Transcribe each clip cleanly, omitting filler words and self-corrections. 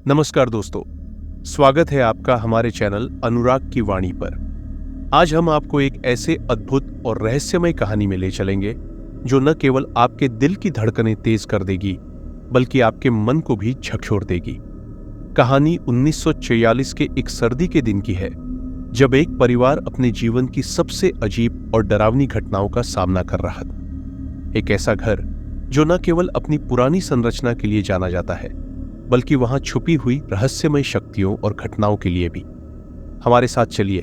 नमस्कार दोस्तों, स्वागत है आपका हमारे चैनल अनुराग की वाणी पर। आज हम आपको एक ऐसे अद्भुत और रहस्यमय कहानी में ले चलेंगे जो न केवल आपके दिल की धड़कनें तेज कर देगी बल्कि आपके मन को भी झकझोर देगी। कहानी 1946 के एक सर्दी के दिन की है, जब एक परिवार अपने जीवन की सबसे अजीब और डरावनी घटनाओं का सामना कर रहा था। एक ऐसा घर जो न केवल अपनी पुरानी संरचना के लिए जाना जाता है बल्कि वहां छुपी हुई रहस्यमय शक्तियों और घटनाओं के लिए भी। हमारे साथ चलिए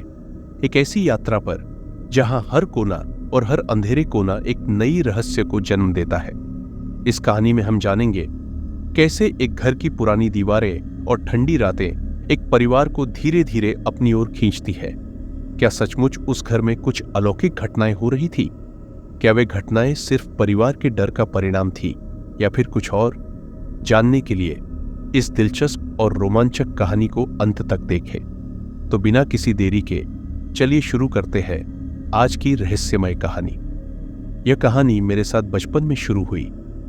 एक ऐसी यात्रा पर जहां हर कोना और हर अंधेरे कोना एक नई रहस्य को जन्म देता है। इस कहानी में हम जानेंगे कैसे एक घर की पुरानी दीवारें और ठंडी रातें एक परिवार को धीरे धीरे अपनी ओर खींचती है। क्या सचमुच उस घर में कुछ अलौकिक घटनाएं हो रही थी? क्या वे घटनाएं सिर्फ परिवार के डर का परिणाम थी या फिर कुछ और? जानने के लिए इस दिलचस्प और रोमांचक कहानी को अंत तक देखें। तो बिना किसी देरी के चलिए शुरू करते हैं आज की रहस्यमय कहानी। यह कहानी मेरे साथ बचपन में शुरू हुई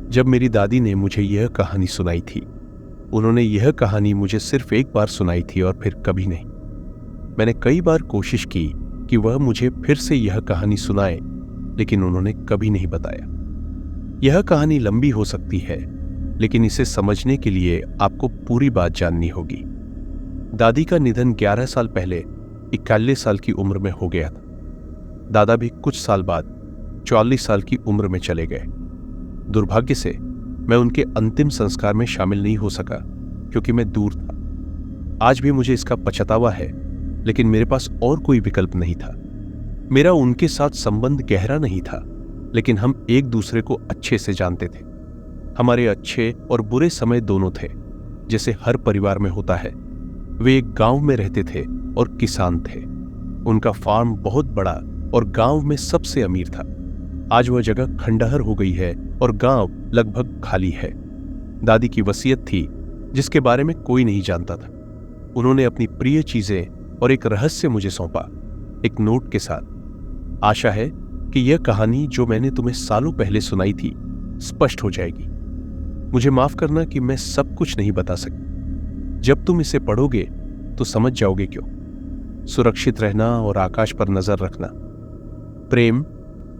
जब मेरी दादी ने मुझे यह कहानी सुनाई थी। उन्होंने यह कहानी मुझे सिर्फ एक बार सुनाई थी और फिर कभी नहीं। मैंने कई बार कोशिश की कि वह मुझे फिर से यह कहानी सुनाए, लेकिन उन्होंने कभी नहीं बताया। यह कहानी लंबी हो सकती है, लेकिन इसे समझने के लिए आपको पूरी बात जाननी होगी। दादी का निधन 11 साल पहले 41 साल की उम्र में हो गया था। दादा भी कुछ साल बाद 44 साल की उम्र में चले गए। दुर्भाग्य से मैं उनके अंतिम संस्कार में शामिल नहीं हो सका क्योंकि मैं दूर था। आज भी मुझे इसका पछतावा है, लेकिन मेरे पास और कोई विकल्प नहीं था। मेरा उनके साथ संबंध गहरा नहीं था, लेकिन हम एक दूसरे को अच्छे से जानते थे। हमारे अच्छे और बुरे समय दोनों थे, जैसे हर परिवार में होता है। वे एक गांव में रहते थे और किसान थे। उनका फार्म बहुत बड़ा और गांव में सबसे अमीर था। आज वह जगह खंडहर हो गई है और गांव लगभग खाली है। दादी की वसीयत थी जिसके बारे में कोई नहीं जानता था। उन्होंने अपनी प्रिय चीजें और एक रहस्य मुझे सौंपा, एक नोट के साथ। आशा है कि यह कहानी जो मैंने तुम्हें सालों पहले सुनाई थी स्पष्ट हो जाएगी। मुझे माफ करना कि मैं सब कुछ नहीं बता सकी। जब तुम इसे पढ़ोगे तो समझ जाओगे क्यों। सुरक्षित रहना और आकाश पर नजर रखना। प्रेम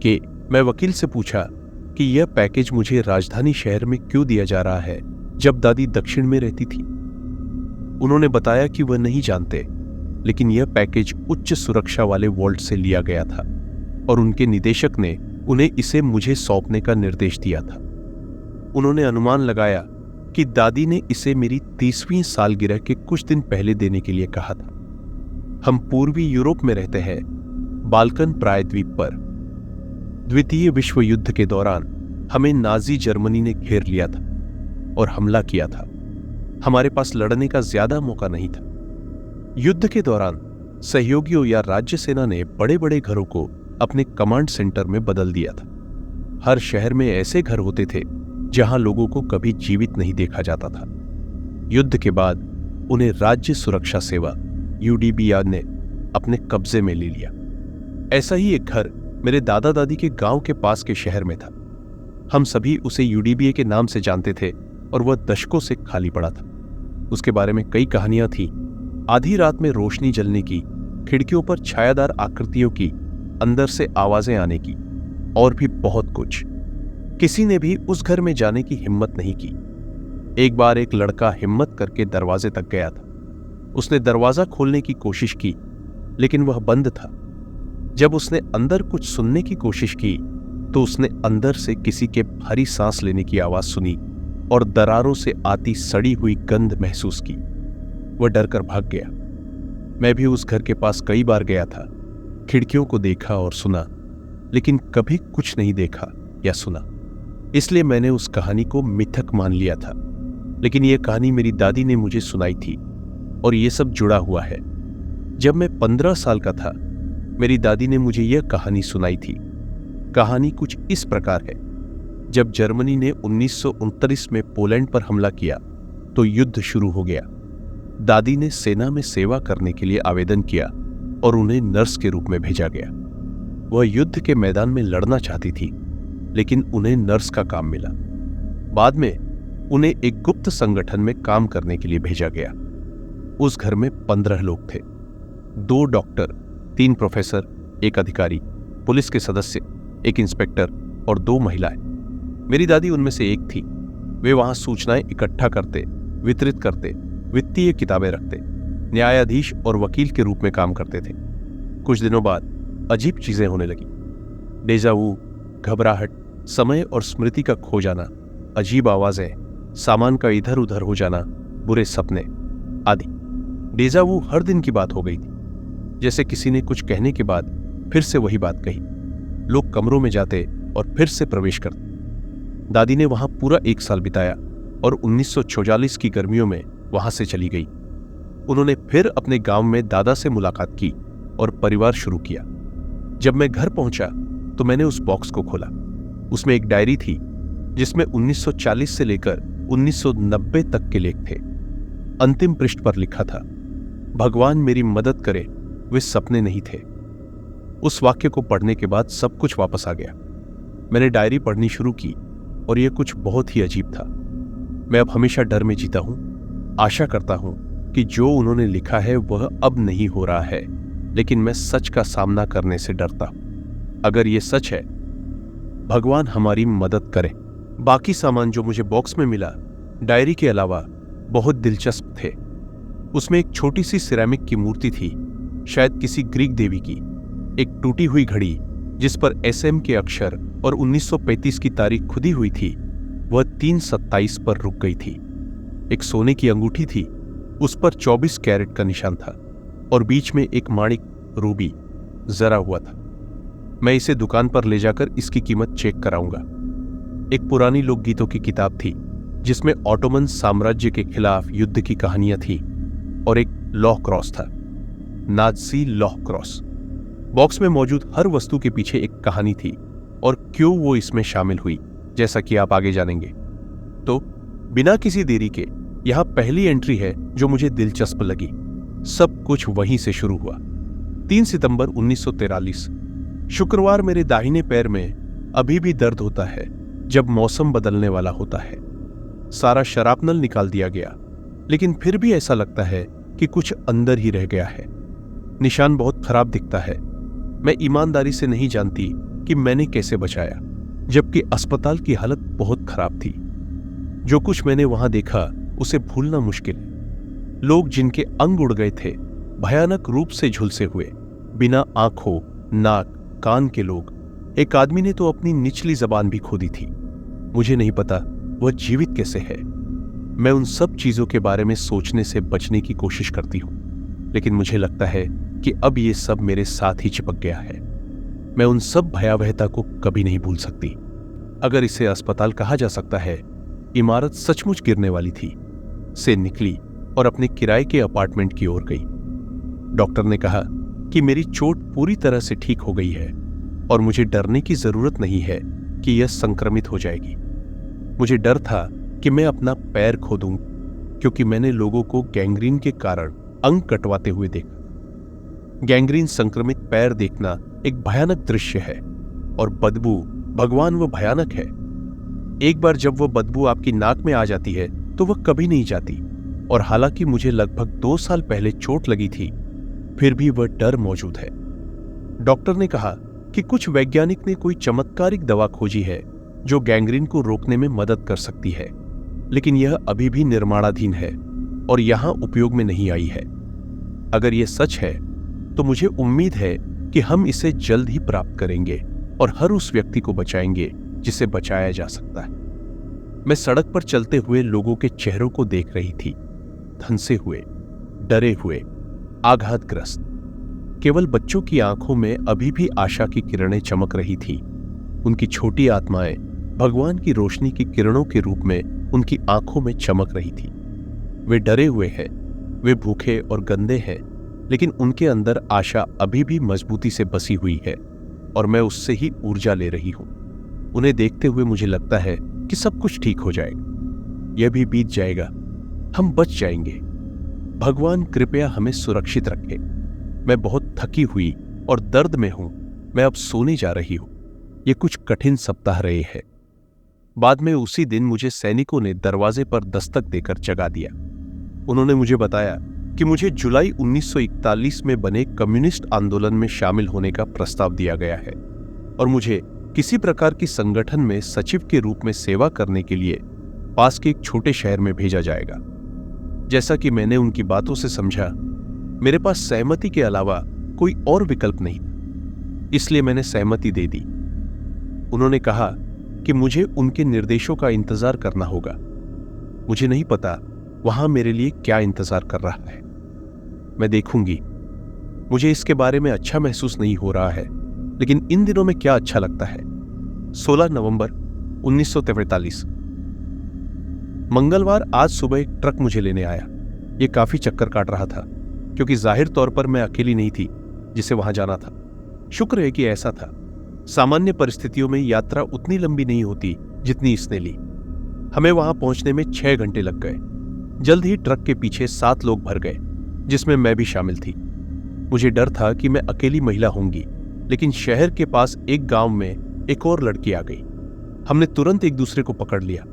के। मैं वकील से पूछा कि यह पैकेज मुझे राजधानी शहर में क्यों दिया जा रहा है जब दादी दक्षिण में रहती थी। उन्होंने बताया कि वह नहीं जानते, लेकिन यह पैकेज उच्च सुरक्षा वाले वॉल्ट से लिया गया था और उनके निदेशक ने उन्हें इसे मुझे सौंपने का निर्देश दिया था। उन्होंने अनुमान लगाया कि दादी ने इसे मेरी 30वीं सालगिरह के कुछ दिन पहले देने के लिए कहा था। हम पूर्वी यूरोप में रहते हैं, बाल्कन प्रायद्वीप पर। द्वितीय विश्व युद्ध के दौरान हमें नाजी जर्मनी ने घेर लिया था और हमला किया था। हमारे पास लड़ने का ज्यादा मौका नहीं था। युद्ध के दौरान सहयोगियों या राज्य सेना ने बड़े बड़े घरों को अपने कमांड सेंटर में बदल दिया था। हर शहर में ऐसे घर होते थे जहां लोगों को कभी जीवित नहीं देखा जाता था। युद्ध के बाद उन्हें राज्य सुरक्षा सेवा यूडीबीआ ने अपने कब्जे में ले लिया। ऐसा ही एक घर मेरे दादा दादी के गांव के पास के शहर में था। हम सभी उसे यूडीबीए के नाम से जानते थे और वह दशकों से खाली पड़ा था। उसके बारे में कई कहानियां थी। आधी रात में रोशनी जलने की, खिड़कियों पर छायादार आकृतियों की, अंदर से आवाजें आने की, और भी बहुत कुछ। किसी ने भी उस घर में जाने की हिम्मत नहीं की। एक बार एक लड़का हिम्मत करके दरवाजे तक गया था। उसने दरवाजा खोलने की कोशिश की, लेकिन वह बंद था। जब उसने अंदर कुछ सुनने की कोशिश की तो उसने अंदर से किसी के भारी सांस लेने की आवाज सुनी और दरारों से आती सड़ी हुई गंध महसूस की। वह डर कर भाग गया। मैं भी उस घर के पास कई बार गया था, खिड़कियों को देखा और सुना, लेकिन कभी कुछ नहीं देखा या सुना। इसलिए मैंने उस कहानी को मिथक मान लिया था। लेकिन यह कहानी मेरी दादी ने मुझे सुनाई थी और यह सब जुड़ा हुआ है। जब मैं 15 साल का था, मेरी दादी ने मुझे यह कहानी सुनाई थी। कहानी कुछ इस प्रकार है। जब जर्मनी ने 1939 में पोलैंड पर हमला किया तो युद्ध शुरू हो गया। दादी ने सेना में सेवा करने के लिए आवेदन किया और उन्हें नर्स के रूप में भेजा गया। वह युद्ध के मैदान में लड़ना चाहती थी, लेकिन उन्हें नर्स का काम मिला। बाद में उन्हें एक गुप्त संगठन में काम करने के लिए भेजा गया। उस घर में 15 लोग थे, 2 डॉक्टर, 3 प्रोफेसर, 1 अधिकारी, पुलिस के सदस्य, 1 इंस्पेक्टर और 2 महिलाएं। मेरी दादी उनमें से एक थी। वे वहां सूचनाएं इकट्ठा करते, वितरित करते, वित्तीय किताबें रखते, न्यायाधीश और वकील के रूप में काम करते थे। कुछ दिनों बाद अजीब चीजें होने लगी। डेजावू, घबराहट, समय और स्मृति का खो जाना, अजीब आवाजें, सामान का इधर उधर हो जाना, बुरे सपने आदि। डेजावू हर दिन की बात हो गई थी। जैसे किसी ने कुछ कहने के बाद फिर से वही बात कही। लोग कमरों में जाते और फिर से प्रवेश करते। दादी ने वहां पूरा 1 साल बिताया और 1944 की गर्मियों में वहां से चली गई। उन्होंने फिर अपने गांव में दादा से मुलाकात की और परिवार शुरू किया। जब मैं घर पहुंचा तो मैंने उस बॉक्स को खोला। उसमें एक डायरी थी जिसमें 1940 से लेकर 1990 तक के लेख थे। अंतिम पृष्ठ पर लिखा था, भगवान मेरी मदद करे, वे सपने नहीं थे। उस वाक्य को पढ़ने के बाद सब कुछ वापस आ गया। मैंने डायरी पढ़नी शुरू की और यह कुछ बहुत ही अजीब था। मैं अब हमेशा डर में जीता हूं, आशा करता हूं कि जो उन्होंने लिखा है वह अब नहीं हो रहा है, लेकिन मैं सच का सामना करने से डरता हूं। अगर यह सच है, भगवान हमारी मदद करे। बाकी सामान जो मुझे बॉक्स में मिला, डायरी के अलावा बहुत दिलचस्प थे। उसमें एक छोटी सी सिरेमिक की मूर्ति थी, शायद किसी ग्रीक देवी की। एक टूटी हुई घड़ी जिस पर SM के अक्षर और 1935 की तारीख खुदी हुई थी, वह 3:27 पर रुक गई थी। एक सोने की अंगूठी थी, उस पर 24 कैरेट का निशान था और बीच में एक माणिक रूबी जरा हुआ था। मैं इसे दुकान पर ले जाकर इसकी कीमत चेक कराऊंगा। एक पुरानी लोकगीतों की किताब थी जिसमें ऑटोमन साम्राज्य के खिलाफ युद्ध की कहानियां थी और एक लौह क्रॉस था, नाज़ी लौह क्रॉस। बॉक्स में मौजूद हर वस्तु के पीछे एक कहानी थी और क्यों वो इसमें शामिल हुई, जैसा कि आप आगे जानेंगे। तो बिना किसी देरी के यहां पहली एंट्री है जो मुझे दिलचस्प लगी। सब कुछ वहीं से शुरू हुआ। 3 सितंबर 1943, शुक्रवार। मेरे दाहिने पैर में अभी भी दर्द होता है जब मौसम बदलने वाला होता है। सारा शराबनल निकाल दिया गया, लेकिन फिर भी ऐसा लगता है कि कुछ अंदर ही रह गया है। निशान बहुत खराब दिखता है। मैं ईमानदारी से नहीं जानती कि मैंने कैसे बचाया, जबकि अस्पताल की हालत बहुत खराब थी। जो कुछ मैंने वहां देखा उसे भूलना मुश्किल है। लोग जिनके अंग उड़ गए थे, भयानक रूप से झुलसे हुए, बिना आंखों, नाक, कान के लोग। एक आदमी ने तो अपनी निचली जबान भी खो दी थी। मुझे नहीं पता वह जीवित कैसे है। मैं उन सब चीजों के बारे में सोचने से बचने की कोशिश करती हूं, लेकिन मुझे लगता है कि अब ये सब मेरे साथ ही चिपक गया है। मैं उन सब भयावहता को कभी नहीं भूल सकती। अगर इसे अस्पताल कहा जा सकता है, इमारत सचमुच गिरने वाली थी, से निकली और अपने किराए के अपार्टमेंट की ओर गई। डॉक्टर ने कहा कि मेरी चोट पूरी तरह से ठीक हो गई है और मुझे डरने की जरूरत नहीं है कि यह संक्रमित हो जाएगी। मुझे डर था कि मैं अपना पैर खो दूं, क्योंकि मैंने लोगों को गैंग्रीन के कारण अंग कटवाते हुए देखा। गैंग्रीन संक्रमित पैर देखना एक भयानक दृश्य है, और बदबू, भगवान, वह भयानक है। एक बार जब वह बदबू आपकी नाक में आ जाती है तो वह कभी नहीं जाती, और हालांकि मुझे लगभग 2 साल पहले चोट लगी थी, फिर भी वह डर मौजूद है। डॉक्टर ने कहा कि कुछ वैज्ञानिक ने कोई चमत्कारिक दवा खोजी है जो गैंग्रीन को रोकने में मदद कर सकती है, लेकिन यह अभी भी निर्माणाधीन है और यहां उपयोग में नहीं आई है। अगर यह सच है तो मुझे उम्मीद है कि हम इसे जल्द ही प्राप्त करेंगे और हर उस व्यक्ति को बचाएंगे जिसे बचाया जा सकता है। मैं सड़क पर चलते हुए लोगों के चेहरों को देख रही थी, धंसे हुए, डरे हुए, आघातग्रस्त। केवल बच्चों की आंखों में अभी भी आशा की किरणें चमक रही थी। उनकी छोटी आत्माएं भगवान की रोशनी की किरणों के रूप में उनकी आंखों में चमक रही थी। वे डरे हुए हैं, वे भूखे और गंदे हैं, लेकिन उनके अंदर आशा अभी भी मजबूती से बसी हुई है और मैं उससे ही ऊर्जा ले रही हूं। उन्हें देखते हुए मुझे लगता है कि सब कुछ ठीक हो जाएगा, यह भी बीत जाएगा, हम बच जाएंगे। भगवान कृपया हमें सुरक्षित रखे। मैं बहुत थकी हुई और दर्द में हूं। मैं अब सोने जा रही हूं। ये कुछ कठिन सप्ताह रहे हैं। बाद में उसी दिन मुझे सैनिकों ने दरवाजे पर दस्तक देकर जगा दिया। उन्होंने मुझे बताया कि मुझे जुलाई 1941 में बने कम्युनिस्ट आंदोलन में शामिल होने का प्रस्ताव दिया गया है और मुझे किसी प्रकार की संगठन में सचिव के रूप में सेवा करने के लिए पास के एक छोटे शहर में भेजा जाएगा। जैसा कि मैंने उनकी बातों से समझा, मेरे पास सहमति के अलावा कोई और विकल्प नहीं, इसलिए मैंने सहमति दे दी। उन्होंने कहा कि मुझे उनके निर्देशों का इंतजार करना होगा। मुझे नहीं पता वहां मेरे लिए क्या इंतजार कर रहा है। मैं देखूंगी। मुझे इसके बारे में अच्छा महसूस नहीं हो रहा है, लेकिन इन दिनों में क्या अच्छा लगता है। 16 नवंबर 1943 मंगलवार आज सुबह एक ट्रक मुझे लेने आया। ये काफी चक्कर काट रहा था, क्योंकि जाहिर तौर पर मैं अकेली नहीं थी जिसे वहां जाना था। शुक्र है कि ऐसा था। सामान्य परिस्थितियों में यात्रा उतनी लंबी नहीं होती जितनी इसने ली। हमें वहां पहुंचने में 6 घंटे लग गए। जल्द ही ट्रक के पीछे 7 लोग भर गए, जिसमें मैं भी शामिल थी। मुझे डर था कि मैं अकेली महिला होंगी, लेकिन शहर के पास एक गांव में एक और लड़की आ गई। हमने तुरंत एक दूसरे को पकड़ लिया।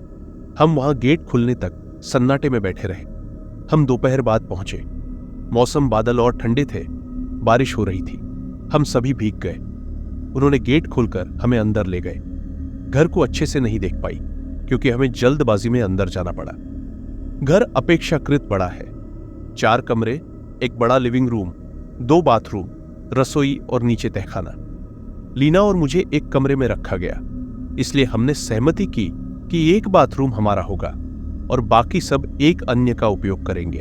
हम वहां गेट खुलने तक सन्नाटे में बैठे रहे। हम दोपहर बाद पहुंचे। मौसम बादल और ठंडे थे, बारिश हो रही थी। हम सभी भीग गए। उन्होंने गेट खोलकर हमें अंदर ले गए। घर को अच्छे से नहीं देख पाई, क्योंकि हमें जल्दबाजी में अंदर जाना पड़ा। घर अपेक्षाकृत बड़ा है। 4 कमरे, एक बड़ा लिविंग रूम, 2 बाथरूम, रसोई और नीचे तहखाना। लीना और मुझे एक कमरे में रखा गया, इसलिए हमने सहमति की कि एक बाथरूम हमारा होगा और बाकी सब एक अन्य का उपयोग करेंगे।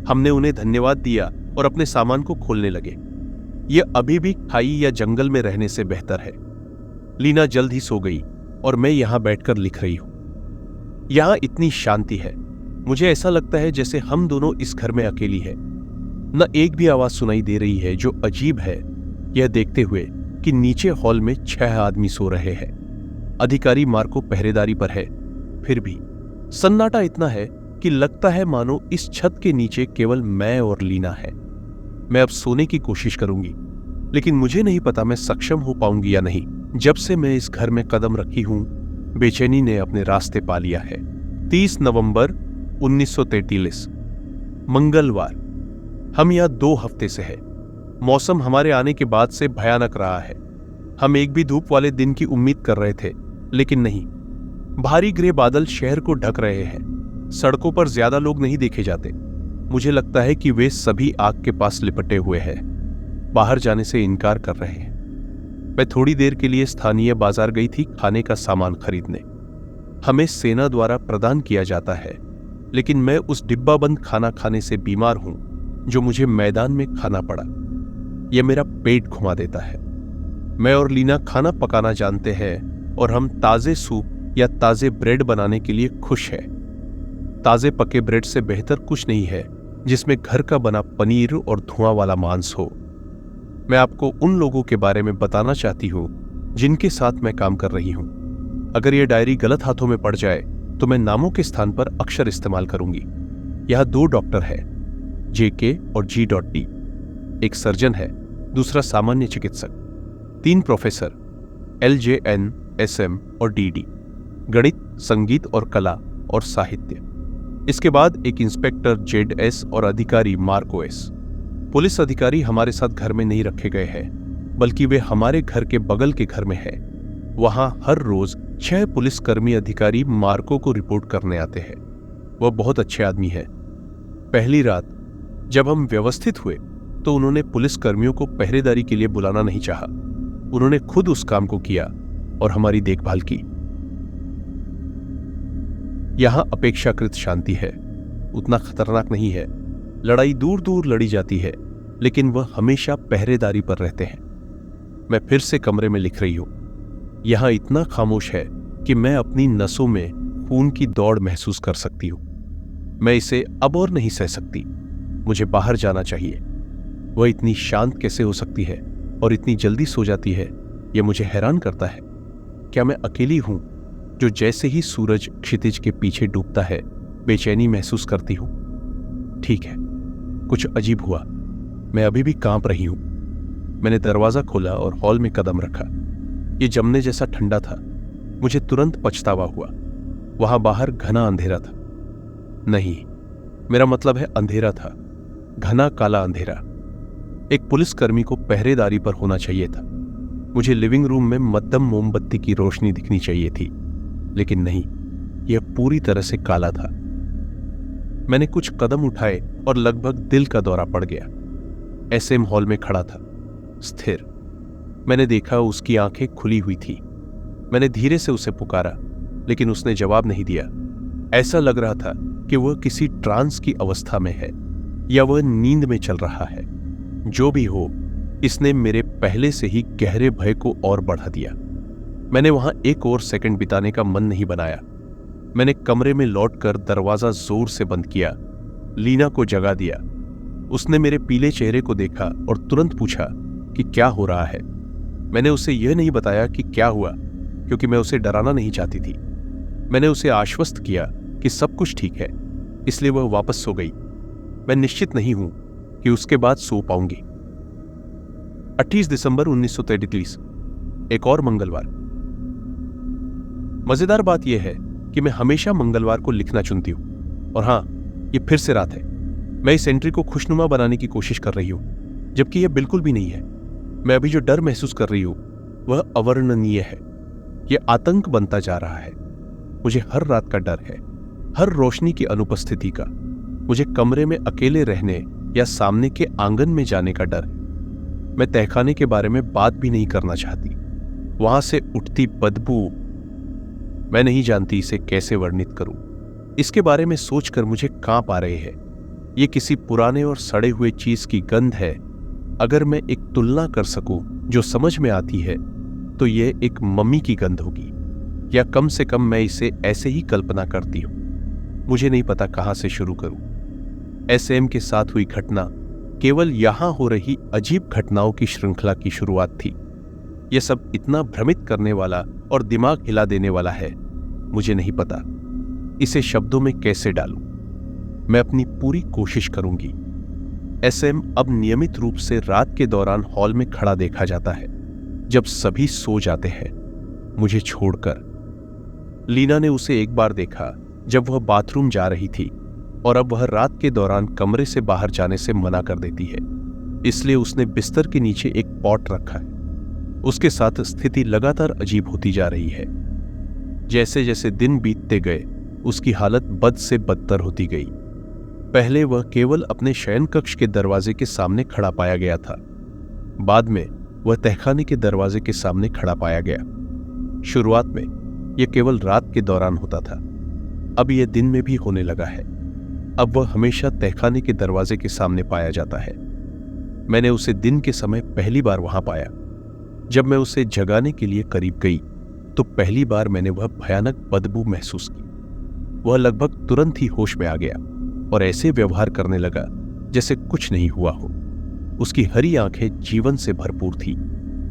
हमने उन्हें धन्यवाद दिया और अपने सामान को खोलने लगे। यह अभी भी खाई या जंगल में रहने से बेहतर है। लीना जल्द ही सो गई और मैं यहां बैठकर लिख रही हूं। यहां इतनी शांति है, मुझे ऐसा लगता है जैसे हम दोनों इस घर में अकेली है। न एक भी आवाज सुनाई दे रही है, जो अजीब है यह देखते हुए कि नीचे हॉल में 6 आदमी सो रहे हैं। अधिकारी मार्को पहरेदारी पर है। फिर भी सन्नाटा इतना है कि लगता है मानो इस छत के नीचे केवल मैं और लीना है। मैं अब सोने की कोशिश करूंगी, लेकिन मुझे नहीं पता मैं सक्षम हो पाऊंगी या नहीं। जब से मैं इस घर में कदम रखी हूं, बेचैनी ने अपने रास्ते पा लिया है। 30 नवंबर 1943 मंगलवार। हम यहां 2 हफ्ते से हैं। मौसम हमारे आने के बाद से भयानक रहा है। हम एक भी धूप वाले दिन की उम्मीद कर रहे थे, लेकिन नहीं। भारी ग्रे बादल शहर को ढक रहे हैं। सड़कों पर ज्यादा लोग नहीं देखे जाते। मुझे लगता है कि वे सभी आग के पास लिपटे हुए हैं, बाहर जाने से इनकार कर रहे हैं। मैं थोड़ी देर के लिए स्थानीय बाजार गई थी खाने का सामान खरीदने। हमें सेना द्वारा प्रदान किया जाता है, लेकिन मैं उस डिब्बाबंद खाना खाने से बीमार हूं जो मुझे मैदान में खाना पड़ा। यह मेरा पेट घुमा देता है। मैं और लीना खाना पकाना जानते हैं और हम ताजे सूप या ताजे ब्रेड बनाने के लिए खुश हैं। ताजे पके ब्रेड से बेहतर कुछ नहीं है जिसमें घर का बना पनीर और धुआं वाला मांस हो। मैं आपको उन लोगों के बारे में बताना चाहती हूं जिनके साथ मैं काम कर रही हूं। अगर यह डायरी गलत हाथों में पड़ जाए तो मैं नामों के स्थान पर अक्षर इस्तेमाल करूंगी। यहां 2 डॉक्टर हैं, JK और G.D। एक सर्जन है, दूसरा सामान्य चिकित्सक। 3 प्रोफेसर, LJN, SM और DD, गणित, संगीत और कला और साहित्य। इसके बाद एक इंस्पेक्टर ZS और अधिकारी मार्को S। पुलिस अधिकारी हमारे साथ घर में नहीं रखे गए हैं, बल्कि वे हमारे घर के बगल के घर में हैं। वहां हर रोज 6 पुलिसकर्मी अधिकारी मार्को को रिपोर्ट करने आते हैं। वह बहुत अच्छे आदमी है। पहली रात जब हम व्यवस्थित हुए तो उन्होंने पुलिसकर्मियों को पहरेदारी के लिए बुलाना नहीं चाहा। उन्होंने खुद उस काम को किया और हमारी देखभाल की। यहां अपेक्षाकृत शांति है, उतना खतरनाक नहीं है। लड़ाई दूर दूर लड़ी जाती है, लेकिन वह हमेशा पहरेदारी पर रहते हैं। मैं फिर से कमरे में लिख रही हूं। यहां इतना खामोश है कि मैं अपनी नसों में खून की दौड़ महसूस कर सकती हूं। मैं इसे अब और नहीं सह सकती। मुझे बाहर जाना चाहिए। वह इतनी शांत कैसे हो सकती है और इतनी जल्दी सो जाती है, यह मुझे हैरान करता है। क्या मैं अकेली हूं जो जैसे ही सूरज क्षितिज के पीछे डूबता है बेचैनी महसूस करती हूं? ठीक है, कुछ अजीब हुआ। मैं अभी भी कांप रही हूं। मैंने दरवाजा खोला और हॉल में कदम रखा। यह जमने जैसा ठंडा था। मुझे तुरंत पछतावा हुआ। वहां बाहर घना अंधेरा था। नहीं, मेरा मतलब है अंधेरा था, घना काला अंधेरा। एक पुलिसकर्मी को पहरेदारी पर होना चाहिए था। मुझे लिविंग रूम में मध्यम मोमबत्ती की रोशनी दिखनी चाहिए थी, लेकिन नहीं, यह पूरी तरह से काला था। मैंने कुछ कदम उठाए और लगभग दिल का दौरा पड़ गया। एसएम हॉल में खड़ा था, स्थिर। मैंने देखा उसकी आंखें खुली हुई थी। मैंने धीरे से उसे पुकारा, लेकिन उसने जवाब नहीं दिया। ऐसा लग रहा था कि वह किसी ट्रांस की अवस्था में है या वह नींद में चल रहा है। जो भी हो, इसने मेरे पहले से ही गहरे भय को और बढ़ा दिया। मैंने वहां एक और सेकंड बिताने का मन नहीं बनाया। मैंने कमरे में लौटकर दरवाजा जोर से बंद किया, लीना को जगा दिया। उसने मेरे पीले चेहरे को देखा और तुरंत पूछा कि क्या हो रहा है। मैंने उसे यह नहीं बताया कि क्या हुआ, क्योंकि मैं उसे डराना नहीं चाहती थी। मैंने उसे आश्वस्त किया कि सब कुछ ठीक है, इसलिए वह वापस सो गई। मैं निश्चित नहीं हूं कि उसके बाद सो पाऊंगी। 28 दिसंबर 1933, एक और मंगलवार। मजेदार बात यह है कि मैं हमेशा मंगलवार को लिखना चुनती हूं। और हां, यह फिर से रात है। मैं इस एंट्री को खुशनुमा बनाने की कोशिश कर रही हूं, जबकि यह बिल्कुल भी नहीं है। मैं अभी जो डर महसूस कर रही हूं वह अवर्णनीय है। यह आतंक बनता जा रहा है। मुझे हर रात का डर है, हर रोशनी की अनुपस्थिति का। मुझे कमरे में अकेले रहने या सामने के आंगन में जाने का डर है। मैं तहखाने के बारे में बात भी नहीं करना चाहती। वहां से उठती बदबू, मैं नहीं जानती इसे कैसे वर्णित करूं। इसके बारे में सोचकर मुझे कांप आ रहे हैं। यह किसी पुराने और सड़े हुए चीज की गंध है। अगर मैं एक तुलना कर सकूं जो समझ में आती है, तो यह एक मम्मी की गंध होगी, या कम से कम मैं इसे ऐसे ही कल्पना करती हूं। मुझे नहीं पता कहां से शुरू करूं। एसएम के साथ हुई घटना केवल यहां हो रही अजीब घटनाओं की श्रृंखला की शुरुआत थी। यह सब इतना भ्रमित करने वाला और दिमाग हिला देने वाला है, मुझे नहीं पता इसे शब्दों में कैसे डालूं। मैं अपनी पूरी कोशिश करूंगी। एसएम अब नियमित रूप से रात के दौरान हॉल में खड़ा देखा जाता है, जब सभी सो जाते हैं, मुझे छोड़कर। लीना ने उसे एक बार देखा जब वह बाथरूम जा रही थी, और अब वह रात के दौरान कमरे से बाहर जाने से मना कर देती है। इसलिए उसने बिस्तर के नीचे एक पॉट रखा है। उसके साथ स्थिति लगातार अजीब होती जा रही है। जैसे जैसे दिन बीतते गए, उसकी हालत बद से बदतर होती गई। पहले वह केवल अपने शयन कक्ष के दरवाजे के सामने खड़ा पाया गया था। बाद में वह तहखाने के दरवाजे के सामने खड़ा पाया गया। शुरुआत में यह केवल रात के दौरान होता था, अब यह दिन में भी होने लगा है। अब वह हमेशा तहखाने के दरवाजे के सामने पाया जाता है। मैंने उसे दिन के समय पहली बार वहां पाया। जब मैं उसे जगाने के लिए करीब गई, तो पहली बार मैंने वह भयानक बदबू महसूस की। वह लगभग तुरंत ही होश में आ गया और ऐसे व्यवहार करने लगा जैसे कुछ नहीं हुआ हो। उसकी हरी आंखें जीवन से भरपूर थी,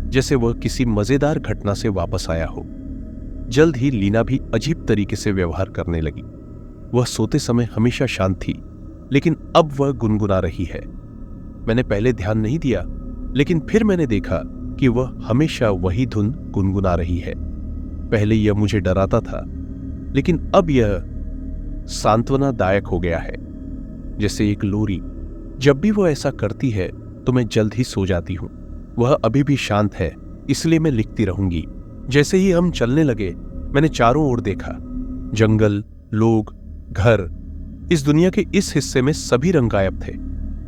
जैसे वह किसी मजेदार घटना से वापस आया हो। जल्द ही लीना भी अजीब तरीके से व्यवहार करने लगी। वह सोते समय हमेशा शांत थी, लेकिन अब वह गुनगुना रही है। मैंने पहले ध्यान नहीं दिया, लेकिन फिर मैंने देखा कि वह हमेशा वही धुन गुनगुना रही है। पहले यह मुझे डराता था, लेकिन अब यह सांत्वनादायक हो गया है, जैसे एक लोरी। जब भी वह ऐसा करती है तो मैं जल्द ही सो जाती हूं। वह अभी भी शांत है, इसलिए मैं लिखती रहूंगी। जैसे ही हम चलने लगे, मैंने चारों ओर देखा। जंगल, लोग, घर। इस दुनिया के इस हिस्से में सभी रंग गायब थे।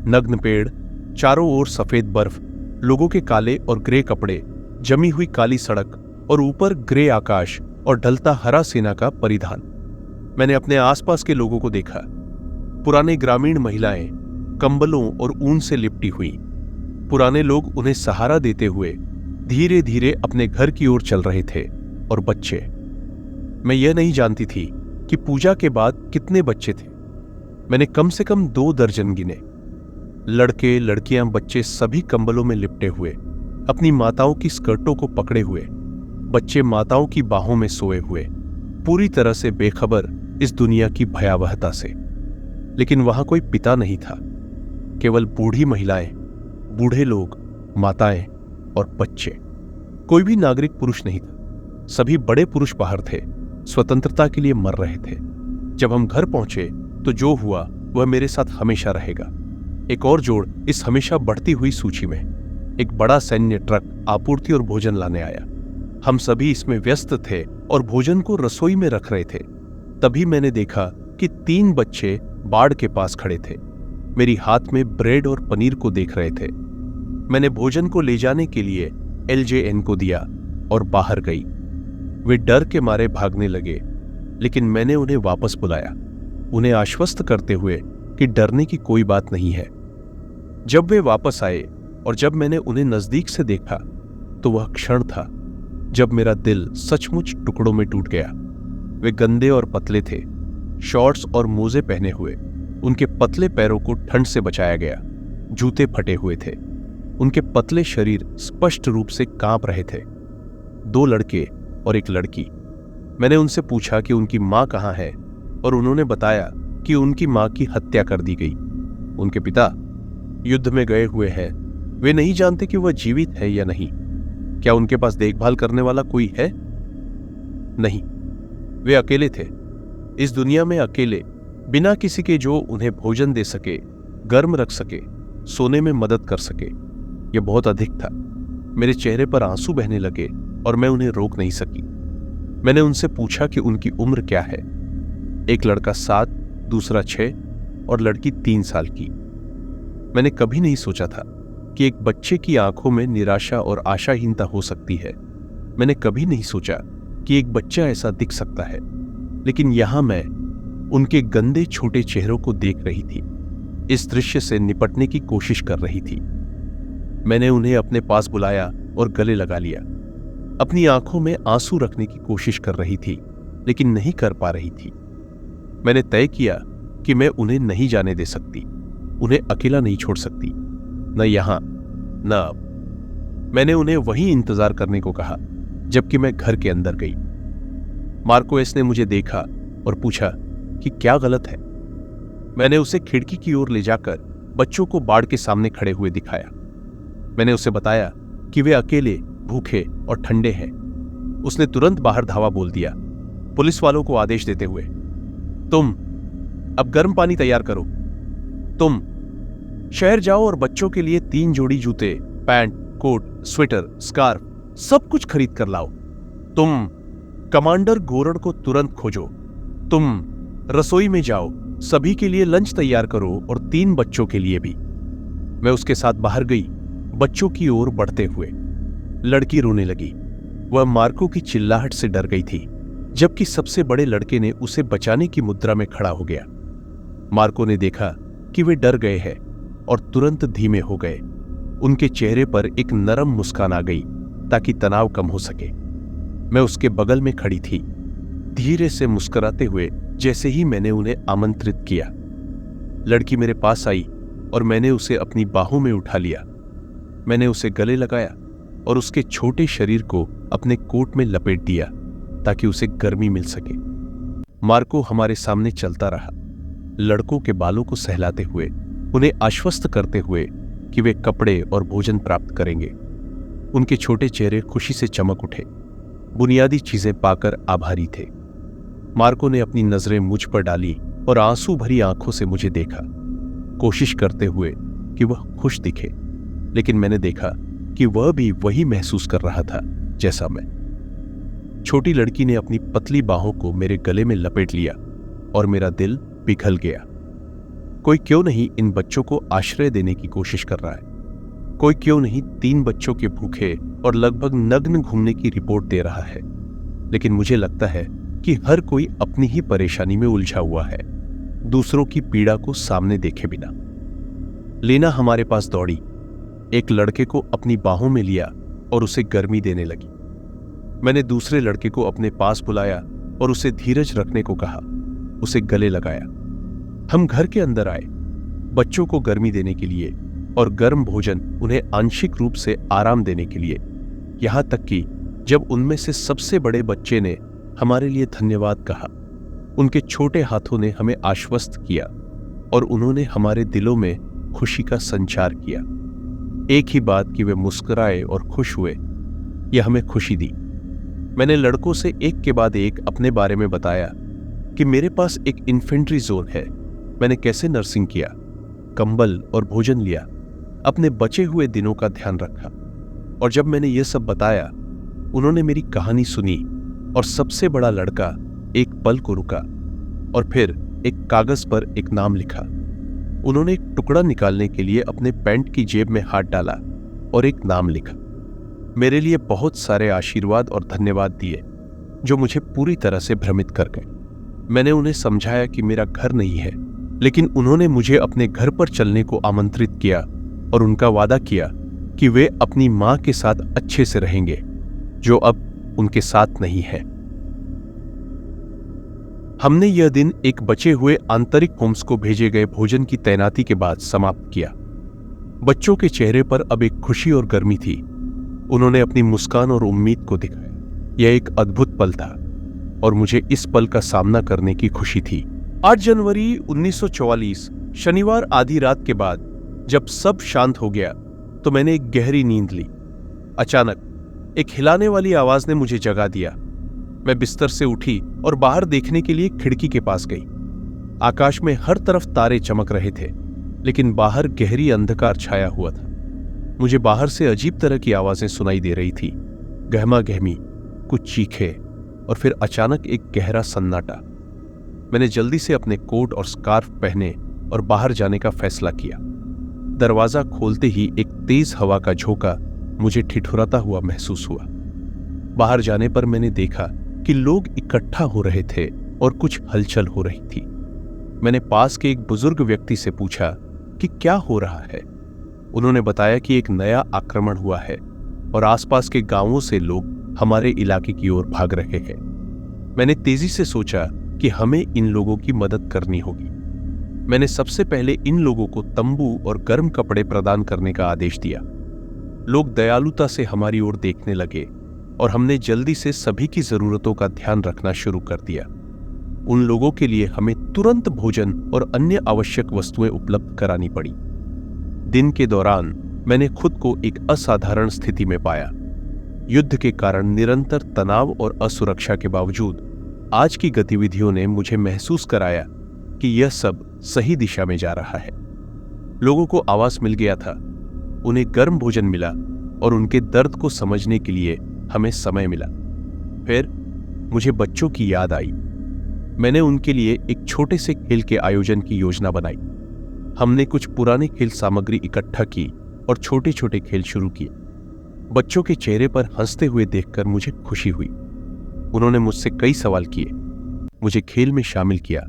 नग्न पेड़, चारों ओर सफेद बर्फ, लोगों के काले और ग्रे कपड़े, जमी हुई काली सड़क और ऊपर ग्रे आकाश और ढलता हरा सेना का परिधान। मैंने अपने आसपास के लोगों को देखा। पुराने ग्रामीण महिलाएं कंबलों और ऊन से लिपटी हुई। पुराने लोग उन्हें सहारा देते हुए धीरे धीरे अपने घर की ओर चल रहे थे, और बच्चे। मैं यह नहीं जानती थी कि पूजा के बाद कितने बच्चे थे। मैंने कम से कम 2 दर्जन गिने। लड़के, लड़कियां, बच्चे सभी कंबलों में लिपटे हुए, अपनी माताओं की स्कर्टों को पकड़े हुए। बच्चे माताओं की बाहों में सोए हुए, पूरी तरह से बेखबर इस दुनिया की भयावहता से। लेकिन वहां कोई पिता नहीं था, केवल बूढ़ी महिलाएं, बूढ़े लोग, माताएं और बच्चे। कोई भी नागरिक पुरुष नहीं था। सभी बड़े पुरुष बाहर थे, स्वतंत्रता के लिए मर रहे थे। जब हम घर पहुंचे तो जो हुआ वह मेरे साथ हमेशा रहेगा। एक और जोड़ इस हमेशा बढ़ती हुई सूची में। एक बड़ा सैन्य ट्रक आपूर्ति और भोजन लाने आया। हम सभी इसमें व्यस्त थे और भोजन को रसोई में रख रहे थे। तभी मैंने देखा कि 3 बच्चे बाड़ के पास खड़े थे, मेरी हाथ में ब्रेड और पनीर को देख रहे थे। मैंने भोजन को ले जाने के लिए LJN को दिया और बाहर गई। वे डर के मारे भागने लगे, लेकिन मैंने उन्हें वापस बुलाया, उन्हें आश्वस्त करते हुए कि डरने की कोई बात नहीं है। जब वे वापस आए और जब मैंने उन्हें नजदीक से देखा तो वह क्षण था जब मेरा दिल सचमुच टुकड़ों में टूट गया। वे गंदे और पतले थे, शॉर्ट्स और मोजे पहने हुए। उनके पतले पैरों को ठंड से बचाया गया, जूते फटे हुए थे। उनके पतले शरीर स्पष्ट रूप से कांप रहे थे। 2 लड़के और एक लड़की। मैंने उनसे पूछा कि उनकी मां कहां है और उन्होंने बताया कि उनकी मां की हत्या कर दी गई। उनके पिता युद्ध में गए हुए हैं। वे नहीं जानते कि वह जीवित है या नहीं। क्या उनके पास देखभाल करने वाला कोई है? नहीं, वे अकेले थे, इस दुनिया में अकेले, बिना किसी के जो उन्हें भोजन दे सके, गर्म रख सके, सोने में मदद कर सके। यह बहुत अधिक था। मेरे चेहरे पर आंसू बहने लगे और मैं उन्हें रोक नहीं सकी। मैंने उनसे पूछा कि उनकी उम्र क्या है। एक लड़का 7, दूसरा 6 और लड़की 3 साल की। मैंने कभी नहीं सोचा था कि एक बच्चे की आंखों में निराशा और आशाहीनता हो सकती है। मैंने कभी नहीं सोचा कि एक बच्चा ऐसा दिख सकता है, लेकिन यहां मैं उनके गंदे छोटे चेहरों को देख रही थी, इस दृश्य से निपटने की कोशिश कर रही थी। मैंने उन्हें अपने पास बुलाया और गले लगा लिया। अपनी आंखों में आंसू रखने की कोशिश कर रही थी, लेकिन नहीं कर पा रही थी। मैंने तय किया कि मैं उन्हें नहीं जाने दे सकती, उन्हें अकेला नहीं छोड़ सकती, न यहां न अब। मैंने उन्हें वहीं इंतजार करने को कहा, जबकि मैं घर के अंदर गई। मार्कोस ने मुझे देखा और पूछा कि क्या गलत है। मैंने उसे खिड़की की ओर ले जाकर बच्चों को बाड़ के सामने खड़े हुए दिखाया। मैंने उसे बताया कि वे अकेले, भूखे और ठंडे हैं। उसने तुरंत बाहर धावा बोल दिया, पुलिस वालों को आदेश देते हुए, तुम अब गर्म पानी तैयार करो। तुम शहर जाओ और बच्चों के लिए 3 जोड़ी जूते, पैंट, कोट, स्वेटर, स्कार्फ सब कुछ खरीद कर लाओ। तुम कमांडर गोरड को तुरंत खोजो। तुम रसोई में जाओ, सभी के लिए लंच तैयार करो और 3 बच्चों के लिए भी। मैं उसके साथ बाहर गई, बच्चों की ओर बढ़ते हुए। लड़की रोने लगी। वह मार्को की चिल्लाहट से डर गई थी, जबकि सबसे बड़े लड़के ने उसे बचाने की मुद्रा में खड़ा हो गया। मार्को ने देखा कि वे डर गए हैं और तुरंत धीमे हो गए। उनके चेहरे पर एक नरम मुस्कान आ गई ताकि तनाव कम हो सके। मैं उसके बगल में खड़ी थी, धीरे से मुस्कुराते हुए, जैसे ही मैंने उन्हें आमंत्रित किया। लड़की मेरे पास आई और मैंने उसे अपनी बाहों में उठा लिया। मैंने उसे गले लगाया और उसके छोटे शरीर को अपने कोट में लपेट दिया ताकि उसे गर्मी मिल सके। मार्को हमारे सामने चलता रहा, लड़कों के बालों को सहलाते हुए, उन्हें आश्वस्त करते हुए कि वे कपड़े और भोजन प्राप्त करेंगे। उनके छोटे चेहरे खुशी से चमक उठे, बुनियादी चीजें पाकर आभारी थे। मार्को ने अपनी नजरें मुझ पर डाली और आंसू भरी आंखों से मुझे देखा, कोशिश करते हुए कि वह खुश दिखे, लेकिन मैंने देखा कि वह भी वही महसूस कर रहा था जैसा मैं। छोटी लड़की ने अपनी पतली बाहों को मेरे गले में लपेट लिया और मेरा दिल पिघल गया। कोई क्यों नहीं इन बच्चों को आश्रय देने की कोशिश कर रहा है? कोई क्यों नहीं 3 बच्चों के भूखे और लगभग नग्न घूमने की रिपोर्ट दे रहा है? लेकिन मुझे लगता है कि हर कोई अपनी ही परेशानी में उलझा हुआ है, दूसरों की पीड़ा को सामने देखे बिना। लेना हमारे पास दौड़ी, एक लड़के को अपनी बाहों में लिया और उसे गर्मी देने लगी। मैंने दूसरे लड़के को अपने पास बुलाया और उसे धीरज रखने को कहा, उसे गले लगाया। हम घर के अंदर आए, बच्चों को गर्मी देने के लिए और गर्म भोजन उन्हें आंशिक रूप से आराम देने के लिए, यहां तक कि जब उनमें से सबसे बड़े बच्चे ने हमारे लिए धन्यवाद कहा, उनके छोटे हाथों ने हमें आश्वस्त किया और उन्होंने हमारे दिलों में खुशी का संचार किया। एक ही बात कि वे मुस्कुराए और खुश हुए, यह हमें खुशी दी। मैंने लड़कों से एक के बाद एक अपने बारे में बताया कि मेरे पास एक इन्फेंट्री जोन है, मैंने कैसे नर्सिंग किया, कंबल और भोजन लिया, अपने बचे हुए दिनों का ध्यान रखा। और जब मैंने यह सब बताया, उन्होंने मेरी कहानी सुनी और सबसे बड़ा लड़का एक पल को रुका और फिर एक कागज पर एक नाम लिखा। उन्होंने एक टुकड़ा निकालने के लिए अपने पैंट की जेब में हाथ डाला और एक नाम लिखा। मेरे लिए बहुत सारे आशीर्वाद और धन्यवाद दिए जो मुझे पूरी तरह से भ्रमित कर गए। मैंने उन्हें समझाया कि मेरा घर नहीं है, लेकिन उन्होंने मुझे अपने घर पर चलने को आमंत्रित किया और उनका वादा किया कि वे अपनी मां के साथ अच्छे से रहेंगे, जो अब उनके साथ नहीं है। हमने यह दिन एक बचे हुए आंतरिक होम्स को भेजे गए भोजन की तैनाती के बाद समाप्त किया। बच्चों के चेहरे पर अब एक खुशी और गर्मी थी। उन्होंने अपनी मुस्कान और उम्मीद को दिखाया। यह एक अद्भुत पल था और मुझे इस पल का सामना करने की खुशी थी। 8 जनवरी 1944 शनिवार आधी रात के बाद जब सब शांत हो गया तो मैंने एक गहरी नींद ली। अचानक एक हिलाने वाली आवाज ने मुझे जगा दिया। मैं बिस्तर से उठी और बाहर देखने के लिए खिड़की के पास गई। आकाश में हर तरफ तारे चमक रहे थे, लेकिन बाहर गहरी अंधकार छाया हुआ था। मुझे बाहर से अजीब तरह की आवाजें सुनाई दे रही थी, गहमा गहमी, कुछ चीखें और फिर अचानक एक गहरा सन्नाटा। मैंने जल्दी से अपने कोट और स्कार्फ पहने और बाहर जाने का फैसला किया। दरवाजा खोलते ही एक तेज हवा का झोंका मुझे ठिठुराता हुआ महसूस हुआ। बाहर जाने पर मैंने देखा कि लोग इकट्ठा हो रहे थे और कुछ हलचल हो रही थी। मैंने पास के एक बुजुर्ग व्यक्ति से पूछा कि क्या हो रहा है। उन्होंने बताया कि एक नया आक्रमण हुआ है और आसपास के गांवों से लोग हमारे इलाके की ओर भाग रहे हैं। मैंने तेजी से सोचा कि हमें इन लोगों की मदद करनी होगी। मैंने सबसे पहले इन लोगों को तंबू और गर्म कपड़े प्रदान करने का आदेश दिया। लोग दयालुता से हमारी ओर देखने लगे और हमने जल्दी से सभी की जरूरतों का ध्यान रखना शुरू कर दिया। उन लोगों के लिए हमें तुरंत भोजन और अन्य आवश्यक वस्तुएं उपलब्ध करानी पड़ी। दिन के दौरान मैंने खुद को एक असाधारण स्थिति में पाया। युद्ध के कारण निरंतर तनाव और असुरक्षा के बावजूद आज की गतिविधियों ने मुझे महसूस कराया कि यह सब सही दिशा में जा रहा है। लोगों को आवास मिल गया था, उन्हें गर्म भोजन मिला और उनके दर्द को समझने के लिए हमें समय मिला। फिर मुझे बच्चों की याद आई। मैंने उनके लिए एक छोटे से खेल के आयोजन की योजना बनाई। हमने कुछ पुरानी खेल सामग्री इकट्ठा की और छोटे छोटे खेल शुरू किए। बच्चों के चेहरे पर हंसते हुए देखकर मुझे खुशी हुई। उन्होंने मुझसे कई सवाल किए, मुझे खेल में शामिल किया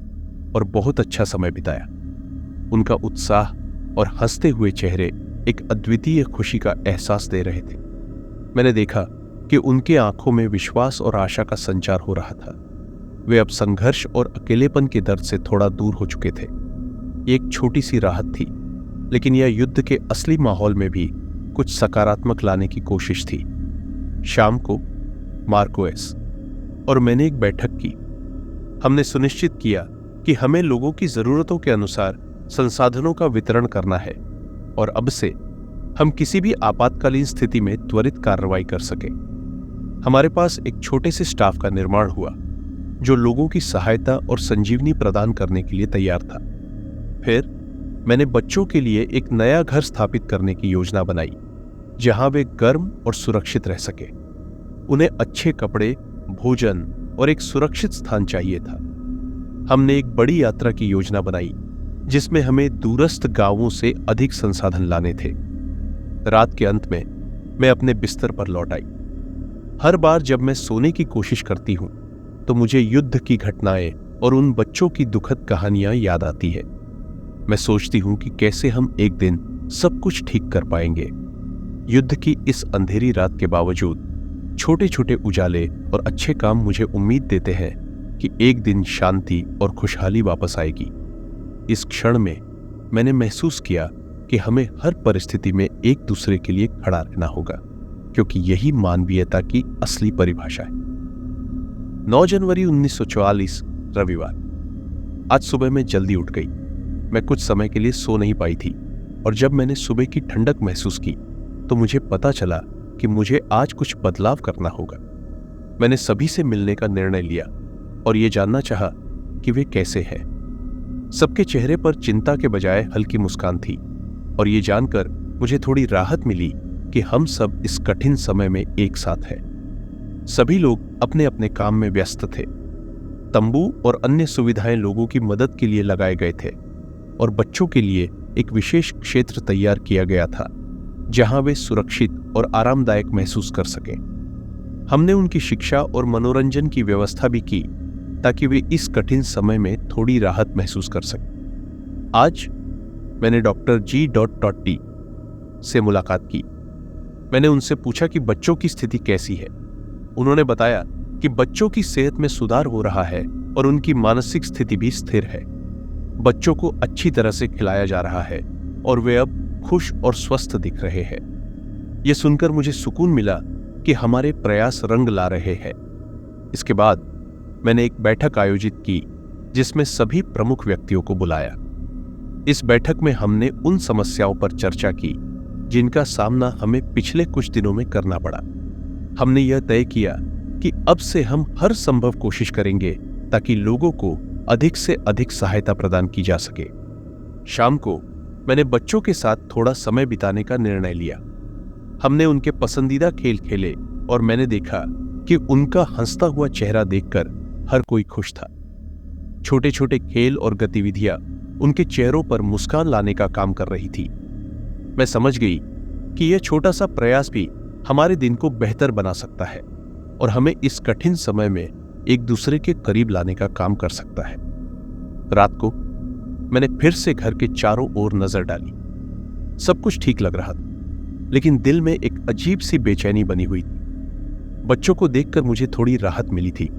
और बहुत अच्छा समय बिताया। उनका उत्साह और हंसते हुए चेहरे एक अद्वितीय खुशी का एहसास दे रहे थे। मैंने देखा कि उनके आंखों में विश्वास और आशा का संचार हो रहा था। वे अब संघर्ष और अकेलेपन के दर्द से थोड़ा दूर हो चुके थे। एक छोटी सी राहत थी, लेकिन यह युद्ध के असली माहौल में भी कुछ सकारात्मक लाने की कोशिश थी। शाम को मार्कोएस और मैंने एक बैठक की। हमने सुनिश्चित किया कि हमें लोगों की जरूरतों के अनुसार संसाधनों का वितरण करना है और अब से हम किसी भी आपातकालीन स्थिति में त्वरित कार्रवाई कर सकें। हमारे पास एक छोटे से स्टाफ का निर्माण हुआ जो लोगों की सहायता और संजीवनी प्रदान करने के लिए तैयार था। फिर मैंने बच्चों के लिए एक नया घर स्थापित करने की योजना बनाई जहां वे गर्म और सुरक्षित रह सके। उन्हें अच्छे कपड़े, भोजन और एक सुरक्षित स्थान चाहिए था। हमने एक बड़ी यात्रा की योजना बनाई जिसमें हमें दूरस्थ गांवों से अधिक संसाधन लाने थे। रात के अंत में मैं अपने बिस्तर पर लौट आई। हर बार जब मैं सोने की कोशिश करती हूं तो मुझे युद्ध की घटनाएं और उन बच्चों की दुखद कहानियां याद आती है। मैं सोचती हूं कि कैसे हम एक दिन सब कुछ ठीक कर पाएंगे। युद्ध की इस अंधेरी रात के बावजूद छोटे छोटे उजाले और अच्छे काम मुझे उम्मीद देते हैं कि एक दिन शांति और खुशहाली वापस आएगी। इस क्षण में मैंने महसूस किया कि हमें हर परिस्थिति में एक दूसरे के लिए खड़ा रहना होगा, क्योंकि यही मानवीयता की असली परिभाषा है। 9 जनवरी 1944 रविवार। आज सुबह मैं जल्दी उठ गई। मैं कुछ समय के लिए सो नहीं पाई थी और जब मैंने सुबह की ठंडक महसूस की तो मुझे पता चला कि मुझे आज कुछ बदलाव करना होगा। मैंने सभी से मिलने का निर्णय लिया और ये जानना चाहा कि वे कैसे हैं। सबके चेहरे पर चिंता के बजाय हल्की मुस्कान थी और ये जानकर मुझे थोड़ी राहत मिली कि हम सब इस कठिन समय में एक साथ हैं। सभी लोग अपने अपने काम में व्यस्त थे। तंबू और अन्य सुविधाएं लोगों की मदद के लिए लगाए गए थे और बच्चों के लिए एक विशेष क्षेत्र तैयार किया गया था जहां वे सुरक्षित और आरामदायक महसूस कर सकें। हमने उनकी शिक्षा और मनोरंजन की व्यवस्था भी की ताकि वे इस कठिन समय में थोड़ी राहत महसूस कर सकें। आज मैंने डॉक्टर G.T से मुलाकात की। मैंने उनसे पूछा कि बच्चों की स्थिति कैसी है। उन्होंने बताया कि बच्चों की सेहत में सुधार हो रहा है और उनकी मानसिक स्थिति भी स्थिर है। बच्चों को अच्छी तरह से खिलाया जा रहा है और वे अब खुश और स्वस्थ दिख रहे हैं। यह सुनकर मुझे सुकून मिला कि हमारे प्रयास रंग ला रहे हैं। इसके बाद मैंने एक बैठक आयोजित की जिसमें सभी प्रमुख व्यक्तियों को बुलाया। इस बैठक में हमने उन समस्याओं पर चर्चा की जिनका सामना हमें पिछले कुछ दिनों में करना पड़ा। हमने यह तय किया कि अब से हम हर संभव कोशिश करेंगे ताकि लोगों को अधिक से अधिक सहायता प्रदान की जा सके। शाम को मैंने बच्चों के साथ थोड़ा समय बिताने का निर्णय लिया। हमने उनके पसंदीदा खेल खेले और मैंने देखा कि उनका हंसता हुआ चेहरा देखकर हर कोई खुश था। छोटे छोटे खेल और गतिविधियां उनके चेहरों पर मुस्कान लाने का काम कर रही थी। मैं समझ गई कि यह छोटा सा प्रयास भी हमारे दिन को बेहतर बना सकता है और हमें इस कठिन समय में एक दूसरे के करीब लाने का काम कर सकता है। रात को मैंने फिर से घर के चारों ओर नजर डाली। सब कुछ ठीक लग रहा था, लेकिन दिल में एक अजीब सी बेचैनी बनी हुई थी। बच्चों को देखकर मुझे थोड़ी राहत मिली थी,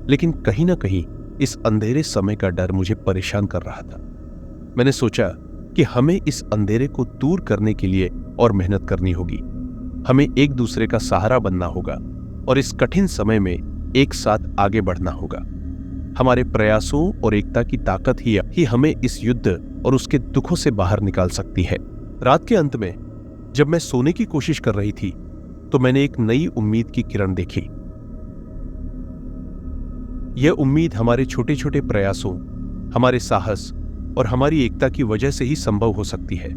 लेकिन कहीं ना कहीं इस अंधेरे समय का डर मुझे परेशान कर रहा था। मैंने सोचा कि हमें इस अंधेरे को दूर करने के लिए और मेहनत करनी होगी। हमें एक दूसरे का सहारा बनना होगा और इस कठिन समय में एक साथ आगे बढ़ना होगा। हमारे प्रयासों और एकता की ताकत ही हमें इस युद्ध और उसके दुखों से बाहर निकाल सकती है। रात के अंत में जब मैं सोने की कोशिश कर रही थी तो मैंने एक नई उम्मीद की किरण देखी। यह उम्मीद हमारे छोटे छोटे प्रयासों, हमारे साहस और हमारी एकता की वजह से ही संभव हो सकती है।